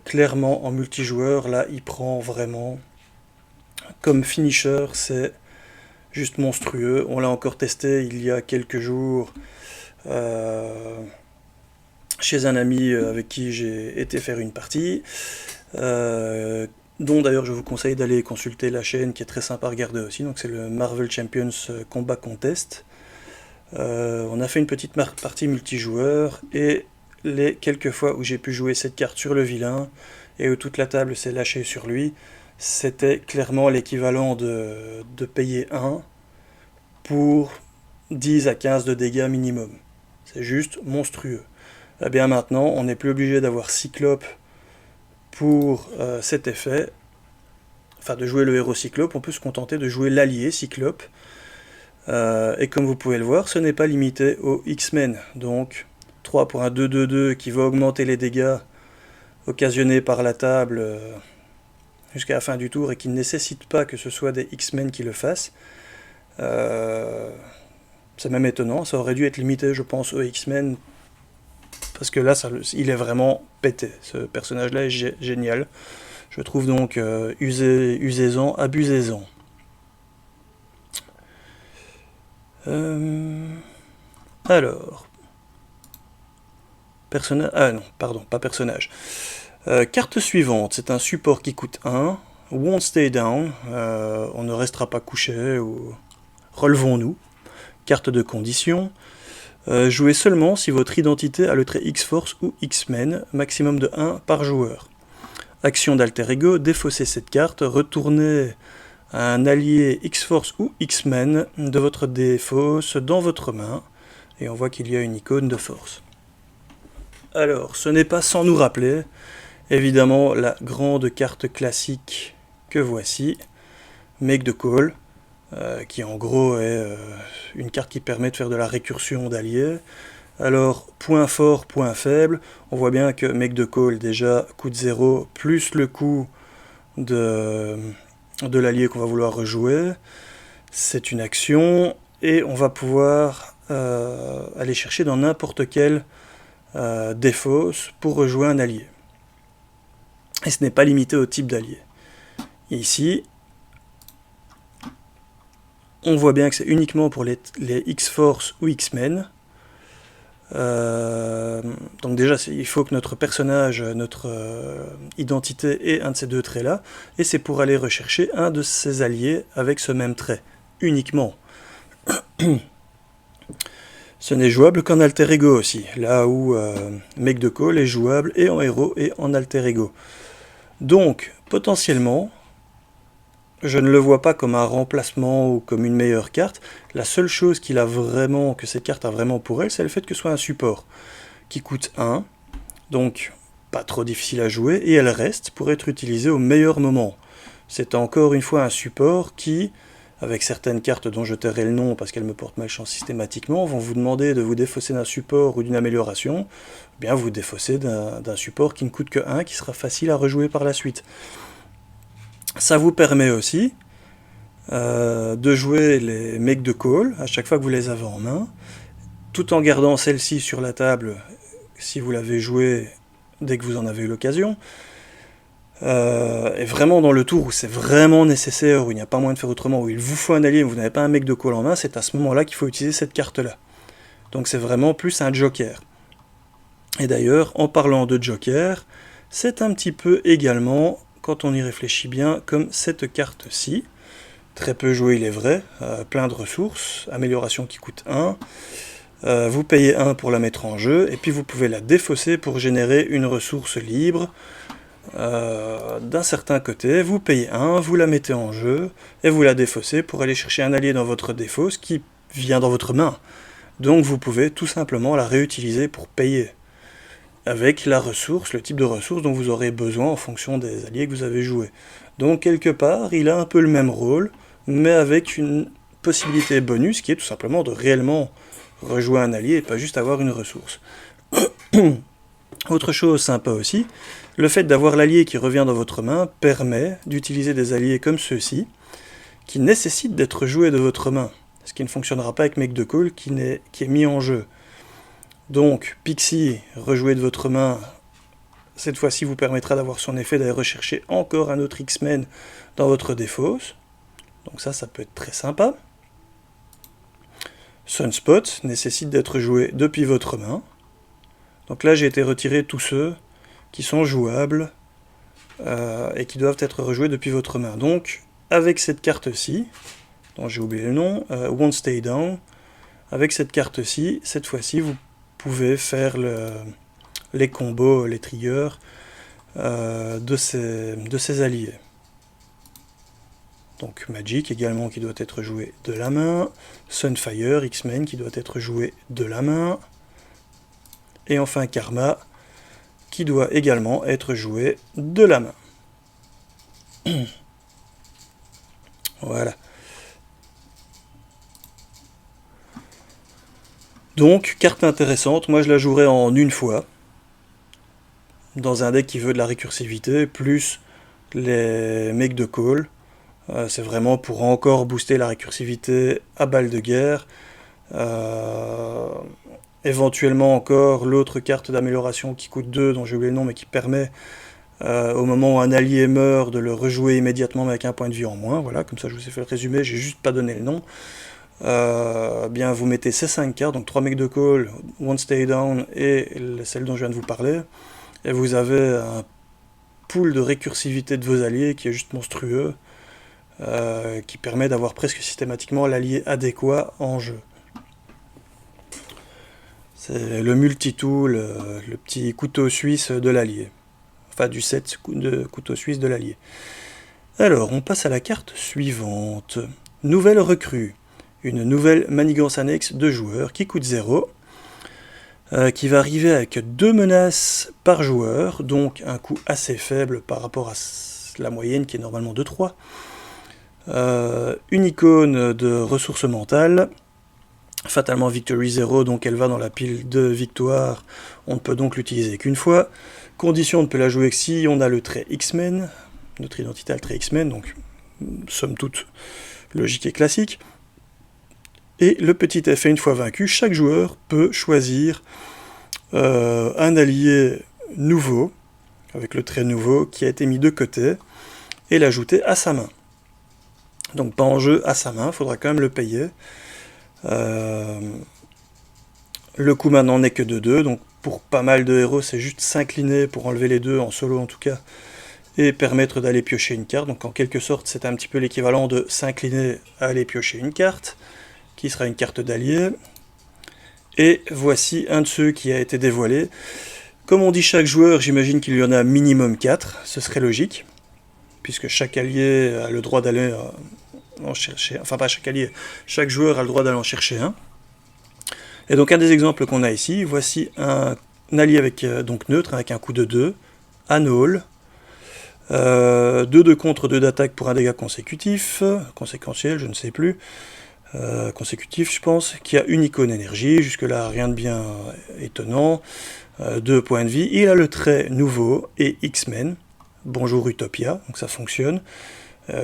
Clairement en multijoueur, là il prend vraiment comme finisher, c'est juste monstrueux. On l'a encore testé il y a quelques jours chez un ami avec qui j'ai été faire une partie, dont d'ailleurs je vous conseille d'aller consulter la chaîne qui est très sympa à regarder aussi, donc c'est le Marvel Champions Combat Contest. On a fait une petite partie multijoueur, et les quelques fois où j'ai pu jouer cette carte sur le vilain, et où toute la table s'est lâchée sur lui, c'était clairement l'équivalent de payer 1 pour 10 à 15 de dégâts minimum. C'est juste monstrueux. Eh bien maintenant, on n'est plus obligé d'avoir Cyclope pour cet effet, enfin de jouer le héros Cyclope, on peut se contenter de jouer l'allié Cyclope. Et comme vous pouvez le voir, ce n'est pas limité aux X-Men, donc 3 pour un 2-2-2 qui va augmenter les dégâts occasionnés par la table jusqu'à la fin du tour, et qui ne nécessite pas que ce soit des X-Men qui le fassent. C'est même étonnant, ça aurait dû être limité je pense aux X-Men, parce que là il est vraiment pété, ce personnage là est génial. Je trouve donc usez-en, abusez-en. Alors, personnage... Ah non, pardon, pas personnage. Carte suivante, c'est un support qui coûte 1. Won't stay down, on ne restera pas couché, ou relevons-nous. Carte de condition. Jouez seulement si votre identité a le trait X-Force ou X-Men, maximum de 1 par joueur. Action d'alter ego, défaussez cette carte, retournez un allié X-Force ou X-Men de votre défausse dans votre main, et on voit qu'il y a une icône de force. Alors, ce n'est pas sans nous rappeler, évidemment, la grande carte classique que voici, Make the Call, qui en gros est une carte qui permet de faire de la récursion d'alliés. Alors, point fort, point faible, on voit bien que Make the Call déjà coûte 0, plus le coût de l'allié qu'on va vouloir rejouer. C'est une action, et on va pouvoir aller chercher dans n'importe quelle défausse pour rejouer un allié. Et ce n'est pas limité au type d'allié. Ici, on voit bien que c'est uniquement pour les X-Force ou X-Men. Donc déjà, il faut que notre personnage, notre identité ait un de ces deux traits-là, et c'est pour aller rechercher un de ses alliés avec ce même trait, uniquement. Ce n'est jouable qu'en alter ego aussi, là où Make the Call est jouable et en héros et en alter ego. Donc, potentiellement, je ne le vois pas comme un remplacement ou comme une meilleure carte. La seule chose que cette carte a vraiment pour elle, c'est le fait que ce soit un support qui coûte 1, donc pas trop difficile à jouer, et elle reste pour être utilisée au meilleur moment. C'est encore une fois un support qui, avec certaines cartes dont je tairai le nom parce qu'elles me portent malchance systématiquement, vont vous demander de vous défausser d'un support ou d'une amélioration, bien vous défausser d'un support qui ne coûte que 1, qui sera facile à rejouer par la suite. Ça vous permet aussi de jouer les Make the Call à chaque fois que vous les avez en main, tout en gardant celle-ci sur la table si vous l'avez jouée dès que vous en avez eu l'occasion. Et vraiment dans le tour où c'est vraiment nécessaire, où il n'y a pas moyen de faire autrement, où il vous faut un allié, où vous n'avez pas un Make the Call en main, c'est à ce moment-là qu'il faut utiliser cette carte-là. Donc c'est vraiment plus un joker. Et d'ailleurs, en parlant de joker, c'est un petit peu également, quand on y réfléchit bien, comme cette carte-ci. Très peu jouée, il est vrai, plein de ressources, amélioration qui coûte 1. Vous payez 1 pour la mettre en jeu, et puis vous pouvez la défausser pour générer une ressource libre. D'un certain côté, vous payez 1, vous la mettez en jeu, et vous la défaussez pour aller chercher un allié dans votre défausse qui vient dans votre main. Donc vous pouvez tout simplement la réutiliser pour payer, avec la ressource, le type de ressource dont vous aurez besoin en fonction des alliés que vous avez joués. Donc quelque part, il a un peu le même rôle, mais avec une possibilité bonus qui est tout simplement de réellement rejouer un allié et pas juste avoir une ressource. Autre chose sympa aussi, le fait d'avoir l'allié qui revient dans votre main permet d'utiliser des alliés comme ceux-ci, qui nécessitent d'être joués de votre main, ce qui ne fonctionnera pas avec Make the Call qui est mis en jeu. Donc, Pixie, rejoué de votre main, cette fois-ci vous permettra d'avoir son effet d'aller rechercher encore un autre X-Men dans votre défausse. Donc ça peut être très sympa. Sunspot nécessite d'être joué depuis votre main. Donc là, j'ai été retirer tous ceux qui sont jouables et qui doivent être rejoués depuis votre main. Donc, avec cette carte-ci, dont j'ai oublié le nom, Won't Stay Down, avec cette carte-ci, cette fois-ci, vous pouvez faire les combos, les triggers de ces alliés. Donc Magic également qui doit être joué de la main, Sunfire, X-Men qui doit être joué de la main, et enfin Karma qui doit également être joué de la main. Voilà. Donc, carte intéressante, moi je la jouerai en une fois, dans un deck qui veut de la récursivité, plus les Make the Call. C'est vraiment pour encore booster la récursivité à balle de guerre. Éventuellement encore l'autre carte d'amélioration qui coûte 2, dont j'ai oublié le nom, mais qui permet, au moment où un allié meurt, de le rejouer immédiatement avec un point de vie en moins. Voilà, comme ça je vous ai fait le résumé, j'ai juste pas donné le nom. bien vous mettez ces 5 cartes, donc 3 mecs de call, one stay down et celle dont je viens de vous parler, et vous avez un pool de récursivité de vos alliés qui est juste monstrueux, qui permet d'avoir presque systématiquement l'allié adéquat en jeu. C'est le multi-tool, le petit couteau suisse de l'allié. Enfin, du set de couteau suisse de l'allié. Alors, on passe à la carte suivante. Nouvelle recrue. Une nouvelle manigance annexe de joueurs qui coûte 0. Qui va arriver avec 2 menaces par joueur, donc un coût assez faible par rapport à la moyenne qui est normalement de 3. Une icône de ressources mentales, fatalement Victory 0, donc elle va dans la pile de victoire, on ne peut donc l'utiliser qu'une fois. Condition, on ne peut la jouer que si on a le trait X-Men, notre identité a le trait X-Men, donc somme toute logique et classique. Et le petit effet, une fois vaincu, chaque joueur peut choisir un allié nouveau, avec le trait nouveau, qui a été mis de côté, et l'ajouter à sa main. Donc pas en jeu, à sa main, il faudra quand même le payer. Le coût maintenant n'est que de 2, donc pour pas mal de héros, c'est juste s'incliner pour enlever les 2, en solo en tout cas, et permettre d'aller piocher une carte. Donc en quelque sorte, c'est un petit peu l'équivalent de s'incliner à aller piocher une carte, qui sera une carte d'allié. Et voici un de ceux qui a été dévoilé. Comme on dit chaque joueur, j'imagine qu'il y en a minimum 4, ce serait logique, puisque chaque allié a le droit d'aller en chercher, enfin pas chaque allié, chaque joueur a le droit d'aller en chercher un. Et donc un des exemples qu'on a ici, voici un allié avec, donc neutre, avec un coût de 2, Anole, 2 de contre, 2 d'attaque pour un dégât consécutif, conséquentiel, je ne sais plus, consécutif je pense, qui a une icône énergie, jusque là rien de bien étonnant, 2 points de vie, il a le trait nouveau et X-Men, bonjour Utopia, donc ça fonctionne.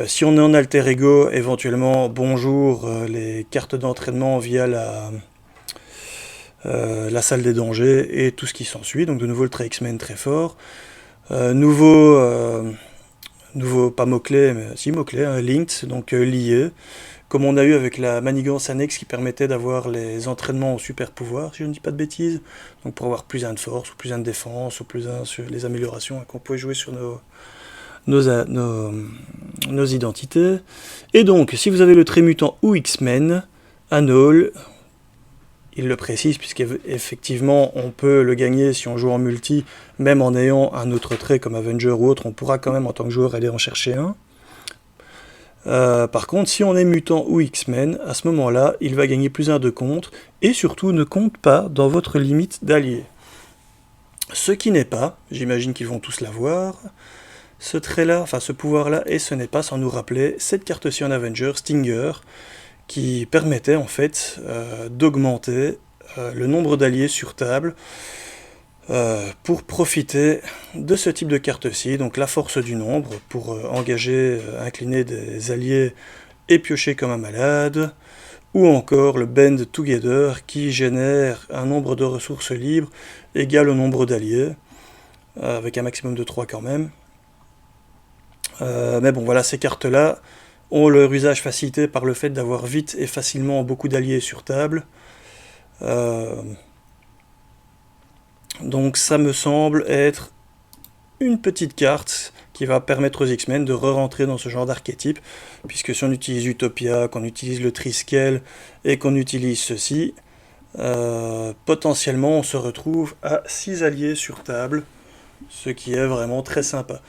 Si on est en alter ego, éventuellement bonjour les cartes d'entraînement via la salle des dangers et tout ce qui s'ensuit, donc de nouveau le trait X-Men très fort. Nouveau, pas mot-clé, mais si mot-clé, hein, linked, donc lié, comme on a eu avec la manigance annexe qui permettait d'avoir les entraînements au super pouvoir, si je ne dis pas de bêtises, donc pour avoir plus 1 de force, ou plus 1 de défense, ou plus 1 sur les améliorations qu'on pouvait jouer sur nos identités. Et donc, si vous avez le trait mutant ou X-Men, Anole, il le précise, puisqu'effectivement, on peut le gagner si on joue en multi, même en ayant un autre trait comme Avenger ou autre, on pourra quand même en tant que joueur aller en chercher un. Par contre, si on est mutant ou X-Men, à ce moment-là, il va gagner plus 1 de contre, et surtout ne compte pas dans votre limite d'alliés. Ce qui n'est pas, j'imagine qu'ils vont tous l'avoir, ce trait-là, enfin ce pouvoir-là, et ce n'est pas sans nous rappeler cette carte-ci en Avenger, Stinger, qui permettait en fait d'augmenter le nombre d'alliés sur table pour profiter de ce type de carte-ci, donc la force du nombre, pour engager, incliner des alliés et piocher comme un malade, ou encore le Band Together qui génère un nombre de ressources libres égal au nombre d'alliés, avec un maximum de 3 quand même. Mais bon, voilà, ces cartes-là ont leur usage facilité par le fait d'avoir vite et facilement beaucoup d'alliés sur table. Donc ça me semble être une petite carte qui va permettre aux X-Men de re-rentrer dans ce genre d'archétype, puisque si on utilise Utopia, qu'on utilise le Triskel et qu'on utilise ceci, potentiellement on se retrouve à 6 alliés sur table, ce qui est vraiment très sympa.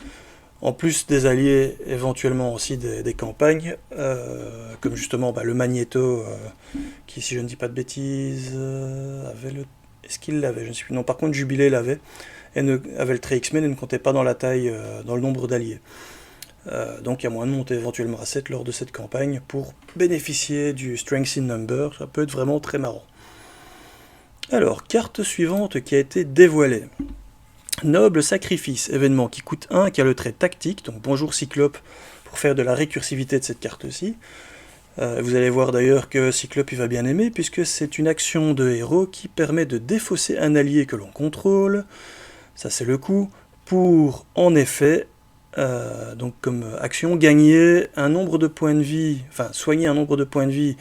En plus des alliés, éventuellement aussi des campagnes, comme justement le Magneto, qui, si je ne dis pas de bêtises, avait le... Est-ce qu'il l'avait? Je ne sais plus. Non, par contre, Jubilé l'avait, et avait le trait X-Men et ne comptait pas dans la taille, dans le nombre d'alliés. Donc il y a moyen de monter éventuellement à 7 lors de cette campagne pour bénéficier du Strength in Number, ça peut être vraiment très marrant. Alors, carte suivante qui a été dévoilée. Noble Sacrifice, événement qui coûte 1, qui a le trait tactique, donc bonjour Cyclope, pour faire de la récursivité de cette carte-ci. Vous allez voir d'ailleurs que Cyclope il va bien aimer, puisque c'est une action de héros qui permet de défausser un allié que l'on contrôle, ça c'est le coup, pour en effet, donc comme action, gagner un nombre de points de vie, enfin soigner un nombre de points de vie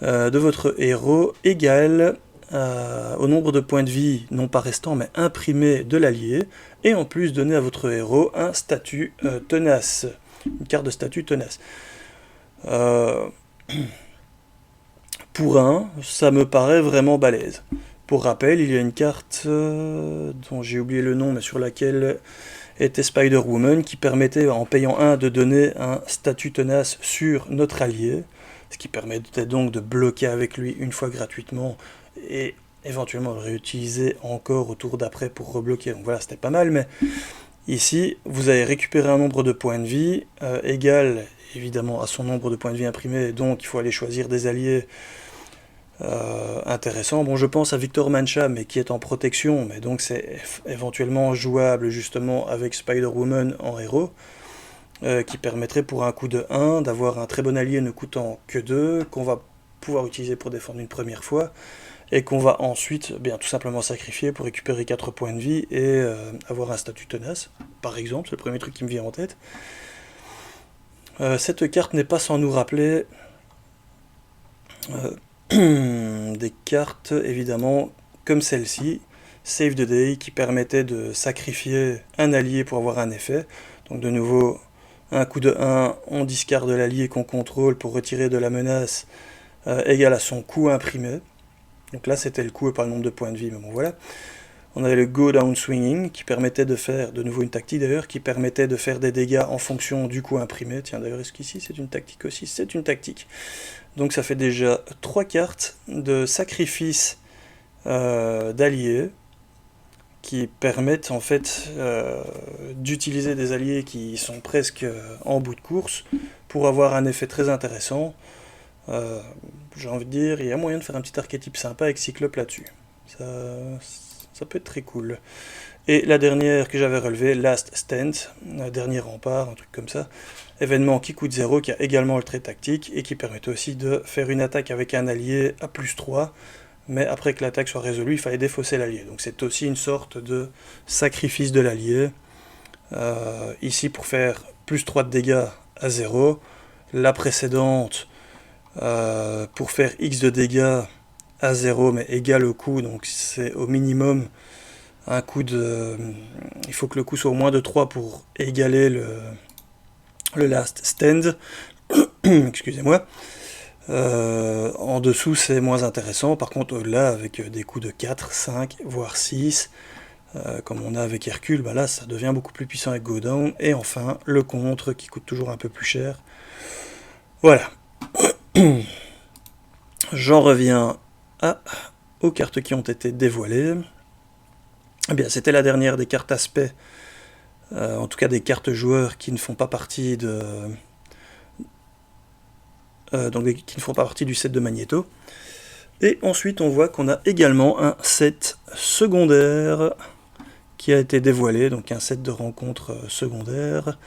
de votre héros égale au nombre de points de vie, non pas restants, mais imprimés de l'allié, et en plus donner à votre héros un statut tenace, une carte de statut tenace. Pour un, ça me paraît vraiment balèze. Pour rappel, il y a une carte dont j'ai oublié le nom, mais sur laquelle était Spider-Woman, qui permettait, en payant 1, de donner un statut tenace sur notre allié, ce qui permettait donc de bloquer avec lui une fois gratuitement, et éventuellement le réutiliser encore au tour d'après pour rebloquer. Donc voilà, c'était pas mal, mais ici, vous avez récupéré un nombre de points de vie égal évidemment à son nombre de points de vie imprimés, donc il faut aller choisir des alliés intéressants. Bon, je pense à Victor Mancha, mais qui est en protection, mais donc c'est éventuellement jouable justement avec Spider-Woman en héros, qui permettrait pour un coup de 1 d'avoir un très bon allié ne coûtant que 2, qu'on va pouvoir utiliser pour défendre une première fois, et qu'on va ensuite tout simplement sacrifier pour récupérer 4 points de vie et avoir un statut tenace, par exemple, c'est le premier truc qui me vient en tête. Cette carte n'est pas sans nous rappeler des cartes, évidemment, comme celle-ci, Save the Day, qui permettait de sacrifier un allié pour avoir un effet. Donc de nouveau, un coup de 1, on discarde l'allié qu'on contrôle pour retirer de la menace égale à son coût imprimé. Donc là, c'était le coût et pas le nombre de points de vie, mais bon, voilà. On avait le Go Down Swinging, qui permettait de faire, de nouveau une tactique d'ailleurs, qui permettait de faire des dégâts en fonction du coût imprimé. Tiens, d'ailleurs, est-ce qu'ici c'est une tactique aussi? C'est une tactique. Donc ça fait déjà 3 cartes de sacrifice d'alliés, qui permettent en fait d'utiliser des alliés qui sont presque en bout de course, pour avoir un effet très intéressant. J'ai envie de dire, il y a moyen de faire un petit archétype sympa avec Cyclope là-dessus. Ça peut être très cool. Et la dernière que j'avais relevée, Last Stand, dernier rempart, un truc comme ça. Événement qui coûte 0, qui a également le trait tactique, et qui permet aussi de faire une attaque avec un allié à plus 3, mais après que l'attaque soit résolue, il fallait défausser l'allié. Donc c'est aussi une sorte de sacrifice de l'allié. Ici pour faire plus 3 de dégâts à 0. La précédente, pour faire X de dégâts à 0, mais égal au coût, donc c'est au minimum un coût de... Il faut que le coût soit au moins de 3 pour égaler le last stand. Excusez-moi. En dessous, c'est moins intéressant. Par contre, là, avec des coups de 4, 5, voire 6, comme on a avec Hercule, là, ça devient beaucoup plus puissant avec Go Down. Et enfin, le contre, qui coûte toujours un peu plus cher. Voilà. J'en reviens aux cartes qui ont été dévoilées. Eh bien, c'était la dernière des cartes aspect, en tout cas des cartes joueurs qui ne font pas partie de... qui ne font pas partie du set de Magneto. Et ensuite, on voit qu'on a également un set secondaire qui a été dévoilé, donc un set de rencontres secondaires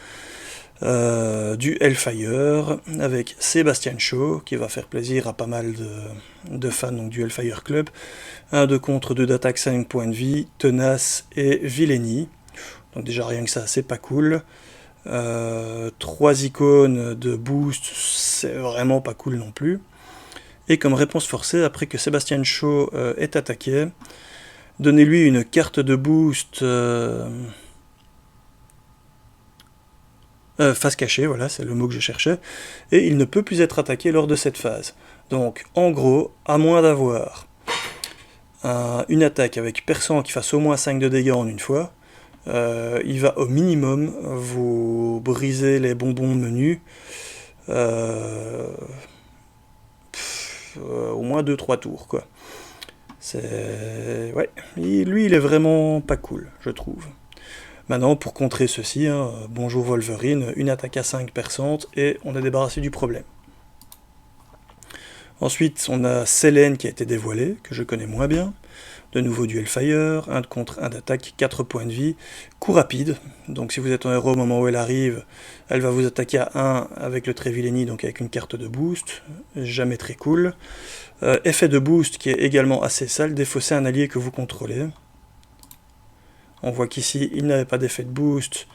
du Hellfire, avec Sebastian Shaw, qui va faire plaisir à pas mal de fans donc du Hellfire Club. 1 de contre, 2 d'attaque, 5 points de vie, tenace et vilainy. Donc déjà rien que ça, c'est pas cool. 3 icônes de boost, c'est vraiment pas cool non plus. Et comme réponse forcée, après que Sebastian Shaw est attaqué, donnez-lui une carte de boost face cachée, voilà, c'est le mot que je cherchais, et il ne peut plus être attaqué lors de cette phase. Donc, en gros, à moins d'avoir une attaque avec perçant qui fasse au moins 5 de dégâts en une fois, il va au minimum vous briser les bonbons menus au moins 2-3 tours, quoi. Ouais, lui il est vraiment pas cool, je trouve. Maintenant, pour contrer ceci, bonjour Wolverine, une attaque à 5 perçante et on est débarrassé du problème. Ensuite, on a Selene qui a été dévoilée, que je connais moins bien. De nouveau du Hellfire, 1 de contre, 1 d'attaque, 4 points de vie, coup rapide. Donc si vous êtes en héros au moment où elle arrive, elle va vous attaquer à 1 avec le trait vilainy, donc avec une carte de boost, jamais très cool. Effet de boost qui est également assez sale, défausser un allié que vous contrôlez. On voit qu'ici, il n'avait pas d'effet de boost,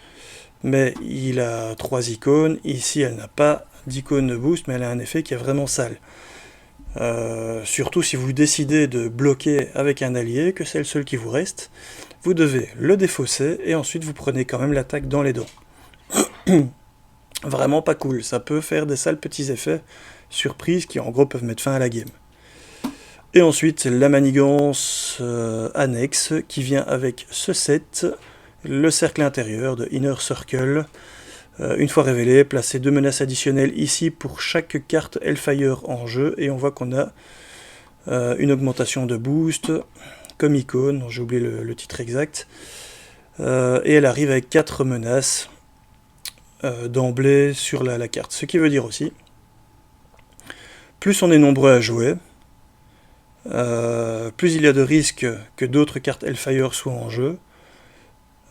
mais il a 3 icônes. Ici, elle n'a pas d'icône de boost, mais elle a un effet qui est vraiment sale. Surtout si vous décidez de bloquer avec un allié, que c'est le seul qui vous reste, vous devez le défausser et ensuite vous prenez quand même l'attaque dans les dents. Vraiment pas cool, ça peut faire des sales petits effets surprises qui en gros peuvent mettre fin à la game. Et ensuite la manigance annexe qui vient avec ce set, le cercle intérieur de Inner Circle. Une fois révélé, placez 2 menaces additionnelles ici pour chaque carte Hellfire en jeu, et on voit qu'on a une augmentation de boost, comme icône, j'ai oublié le titre exact, et elle arrive avec 4 menaces d'emblée sur la carte. Ce qui veut dire aussi, plus on est nombreux à jouer, plus il y a de risques que d'autres cartes Hellfire soient en jeu.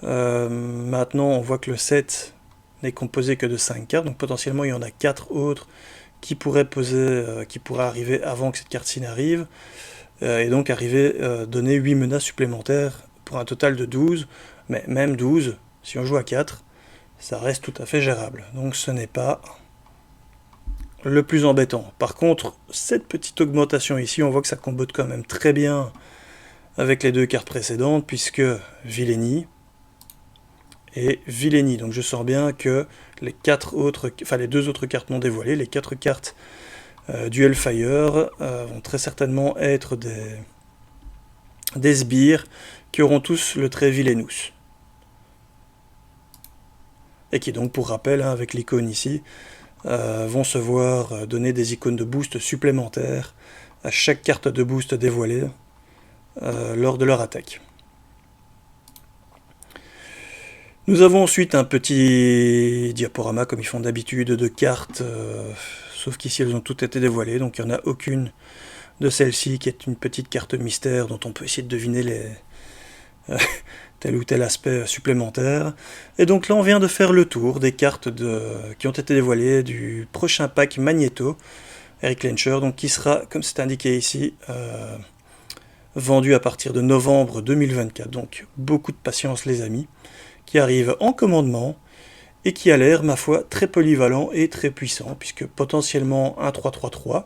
Maintenant on voit que le set n'est composé que de 5 cartes, donc potentiellement il y en a 4 autres qui pourraient arriver avant que cette carte-ci n'arrive, et donc donner 8 menaces supplémentaires pour un total de 12, mais même 12, si on joue à 4, ça reste tout à fait gérable, donc ce n'est pas le plus embêtant. Par contre, cette petite augmentation ici, on voit que ça combote quand même très bien avec les 2 cartes précédentes, puisque Villénie et Villénie. Donc je sens bien que les 2 autres cartes non dévoilées, les 4 cartes du Hellfire, vont très certainement être des sbires qui auront tous le trait Villainous. Et qui donc, pour rappel, avec l'icône ici, vont se voir donner des icônes de boost supplémentaires à chaque carte de boost dévoilée lors de leur attaque. Nous avons ensuite un petit diaporama, comme ils font d'habitude, de cartes, sauf qu'ici elles ont toutes été dévoilées, donc il n'y en a aucune de celle-ci qui est une petite carte mystère dont on peut essayer de deviner tel ou tel aspect supplémentaire. Et donc là on vient de faire le tour des cartes qui ont été dévoilées du prochain pack Magneto, Eric Lencher, donc qui sera, comme c'est indiqué ici, vendu à partir de novembre 2024, donc beaucoup de patience les amis, qui arrive en commandement et qui a l'air, ma foi, très polyvalent et très puissant, puisque potentiellement un 3-3-3,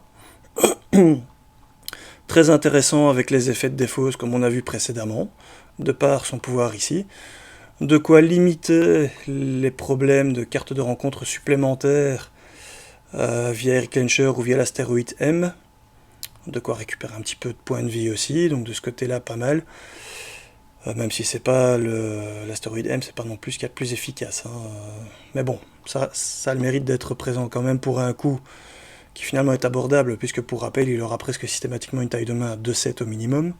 très intéressant avec les effets de défausse comme on a vu précédemment, de par son pouvoir ici, de quoi limiter les problèmes de cartes de rencontre supplémentaires via Eric Lencher ou via l'astéroïde M, de quoi récupérer un petit peu de points de vie aussi, donc de ce côté-là pas mal. Même si c'est pas l'astéroïde M, c'est pas non plus ce qu'il y a de plus efficace. Mais bon, ça a le mérite d'être présent quand même pour un coût qui finalement est abordable, puisque pour rappel, il aura presque systématiquement une taille de main de 7 au minimum.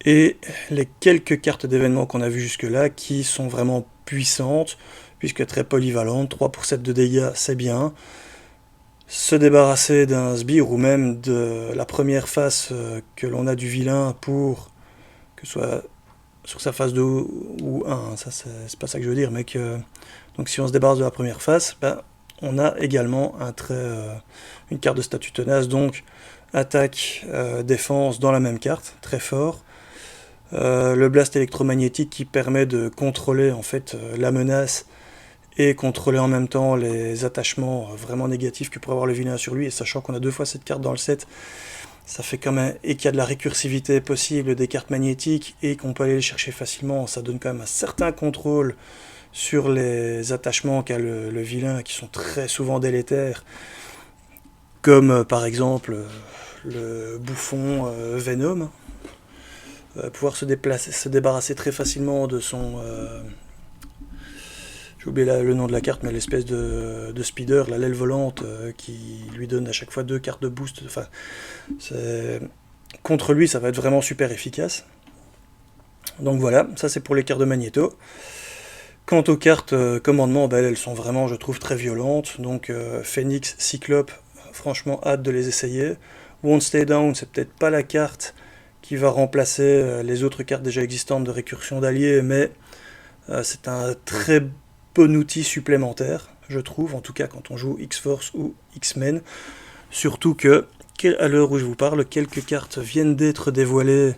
Et les quelques cartes d'événements qu'on a vues jusque-là, qui sont vraiment puissantes, puisque très polyvalentes, 3 pour 7 de dégâts, c'est bien. Se débarrasser d'un sbire, ou même de la première face que l'on a du vilain pour que ce soit sur sa phase 2 ou 1, ça c'est pas ça que je veux dire, mais que donc si on se débarrasse de la première face, on a également une carte de statut tenace, donc attaque, défense dans la même carte, très fort. Le blast électromagnétique qui permet de contrôler en fait la menace et contrôler en même temps les attachements vraiment négatifs que pourrait avoir le vilain sur lui, et sachant qu'on a 2 fois cette carte dans le set, ça fait quand même, et qu'il y a de la récursivité possible des cartes magnétiques, et qu'on peut aller les chercher facilement, ça donne quand même un certain contrôle sur les attachements qu'a le vilain, qui sont très souvent délétères, comme par exemple le bouffon Venom, pouvoir se débarrasser très facilement de son... j'ai oublié le nom de la carte, mais l'espèce de speeder, la l'aile volante, qui lui donne à chaque fois 2 cartes de boost. Enfin, contre lui, ça va être vraiment super efficace. Donc voilà, ça c'est pour les cartes de Magneto. Quant aux cartes commandement, elles sont vraiment, je trouve, très violentes. Donc Phoenix, Cyclope, franchement, hâte de les essayer. Won't Stay Down, c'est peut-être pas la carte qui va remplacer les autres cartes déjà existantes de récursion d'alliés, mais c'est un très bon outil supplémentaire, je trouve, en tout cas quand on joue X-Force ou X-Men. Surtout que, à l'heure où je vous parle, quelques cartes viennent d'être dévoilées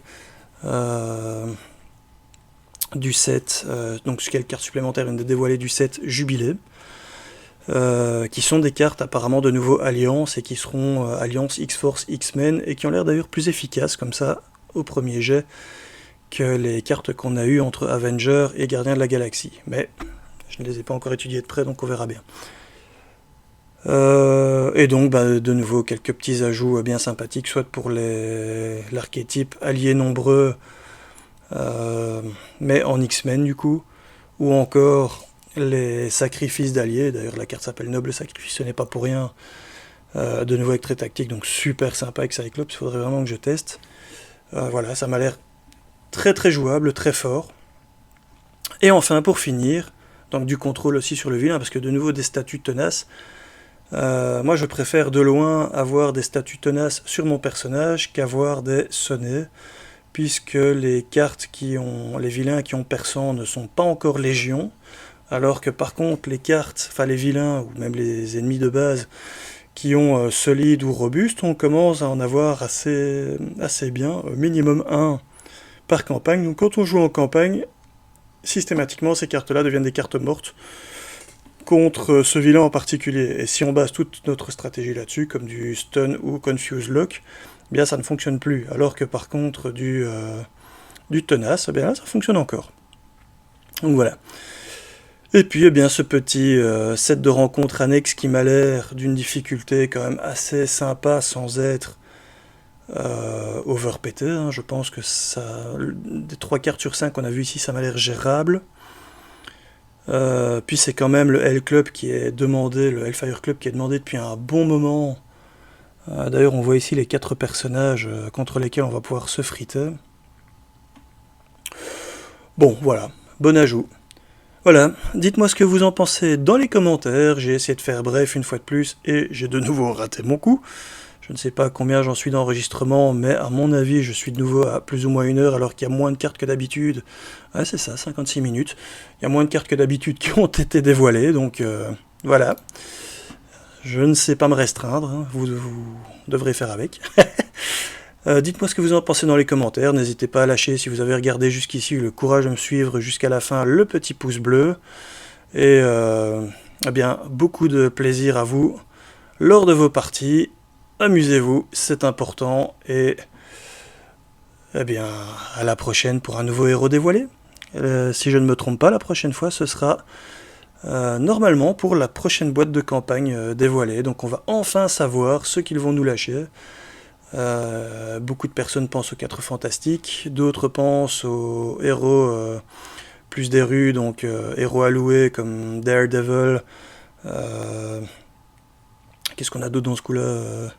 du set, donc quelques cartes supplémentaires viennent de dévoiler du set Jubilé. qui sont des cartes apparemment de nouveau Alliance, et qui seront Alliance, X-Force, X-Men, et qui ont l'air d'ailleurs plus efficaces comme ça, au premier jet, que les cartes qu'on a eues entre Avengers et Gardiens de la Galaxie. Mais je ne les ai pas encore étudiées de près, donc on verra bien. Et donc, de nouveau, quelques petits ajouts bien sympathiques, soit pour l'archétype alliés nombreux, mais en X-Men du coup, ou encore les sacrifices d'alliés. D'ailleurs, la carte s'appelle Noble Sacrifice, ce n'est pas pour rien. De nouveau avec trait tactique, donc super sympa avec Cyclops, il faudrait vraiment que je teste. Voilà, ça m'a l'air très très jouable, très fort. Et enfin, pour finir, donc du contrôle aussi sur le vilain, parce que de nouveau des statuts tenaces. Moi je préfère de loin avoir des statuts tenaces sur mon personnage qu'avoir des sonnets, puisque les cartes les vilains qui ont perçant ne sont pas encore légion, alors que par contre les cartes, enfin les vilains ou même les ennemis de base qui ont solide ou robuste, on commence à en avoir assez bien, minimum 1 par campagne. Donc quand on joue en campagne, systématiquement ces cartes-là deviennent des cartes mortes contre ce vilain en particulier. Et si on base toute notre stratégie là-dessus, comme du stun ou confuse lock, eh bien ça ne fonctionne plus. Alors que par contre du tenace, eh bien là ça fonctionne encore. Donc voilà. Et puis, eh bien, ce petit set de rencontres annexe qui m'a l'air d'une difficulté quand même assez sympa sans être overpété. Hein. Je pense que ça, des 3 cartes sur 5 qu'on a vu ici, ça m'a l'air gérable. Puis c'est quand même le Hellfire Club qui est demandé depuis un bon moment. D'ailleurs, on voit ici les 4 personnages contre lesquels on va pouvoir se friter. Bon, voilà, bon ajout. Voilà, dites-moi ce que vous en pensez dans les commentaires. J'ai essayé de faire bref une fois de plus et j'ai de nouveau raté mon coup. Je ne sais pas combien j'en suis d'enregistrement, mais à mon avis, je suis de nouveau à plus ou moins 1 heure, alors qu'il y a moins de cartes que d'habitude. Ah, c'est ça, 56 minutes. Il y a moins de cartes que d'habitude qui ont été dévoilées, donc voilà. Je ne sais pas me restreindre, hein. Vous devrez faire avec. Dites-moi ce que vous en pensez dans les commentaires, n'hésitez pas à lâcher, si vous avez regardé jusqu'ici, le courage de me suivre jusqu'à la fin, le petit pouce bleu, et eh bien, beaucoup de plaisir à vous lors de vos parties, amusez-vous, c'est important, et eh bien, à la prochaine pour un nouveau héros dévoilé. Si je ne me trompe pas, la prochaine fois, ce sera normalement pour la prochaine boîte de campagne dévoilée, donc on va enfin savoir ce qu'ils vont nous lâcher. Beaucoup de personnes pensent aux 4 fantastiques, d'autres pensent aux héros plus des rues, donc héros alloués comme Daredevil. Qu'est-ce qu'on a d'autre dans ce coup-là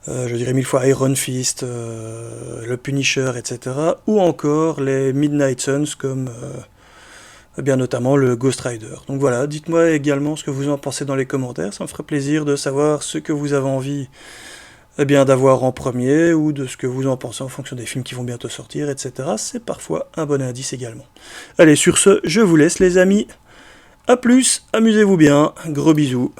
je dirais 1000 fois Iron Fist, le Punisher, etc. Ou encore les Midnight Suns comme bien notamment le Ghost Rider. Donc voilà, dites-moi également ce que vous en pensez dans les commentaires, ça me ferait plaisir de savoir ce que vous avez envie d'avoir en premier, ou de ce que vous en pensez en fonction des films qui vont bientôt sortir, etc. C'est parfois un bon indice également. Allez, sur ce, je vous laisse les amis. A plus, amusez-vous bien, gros bisous.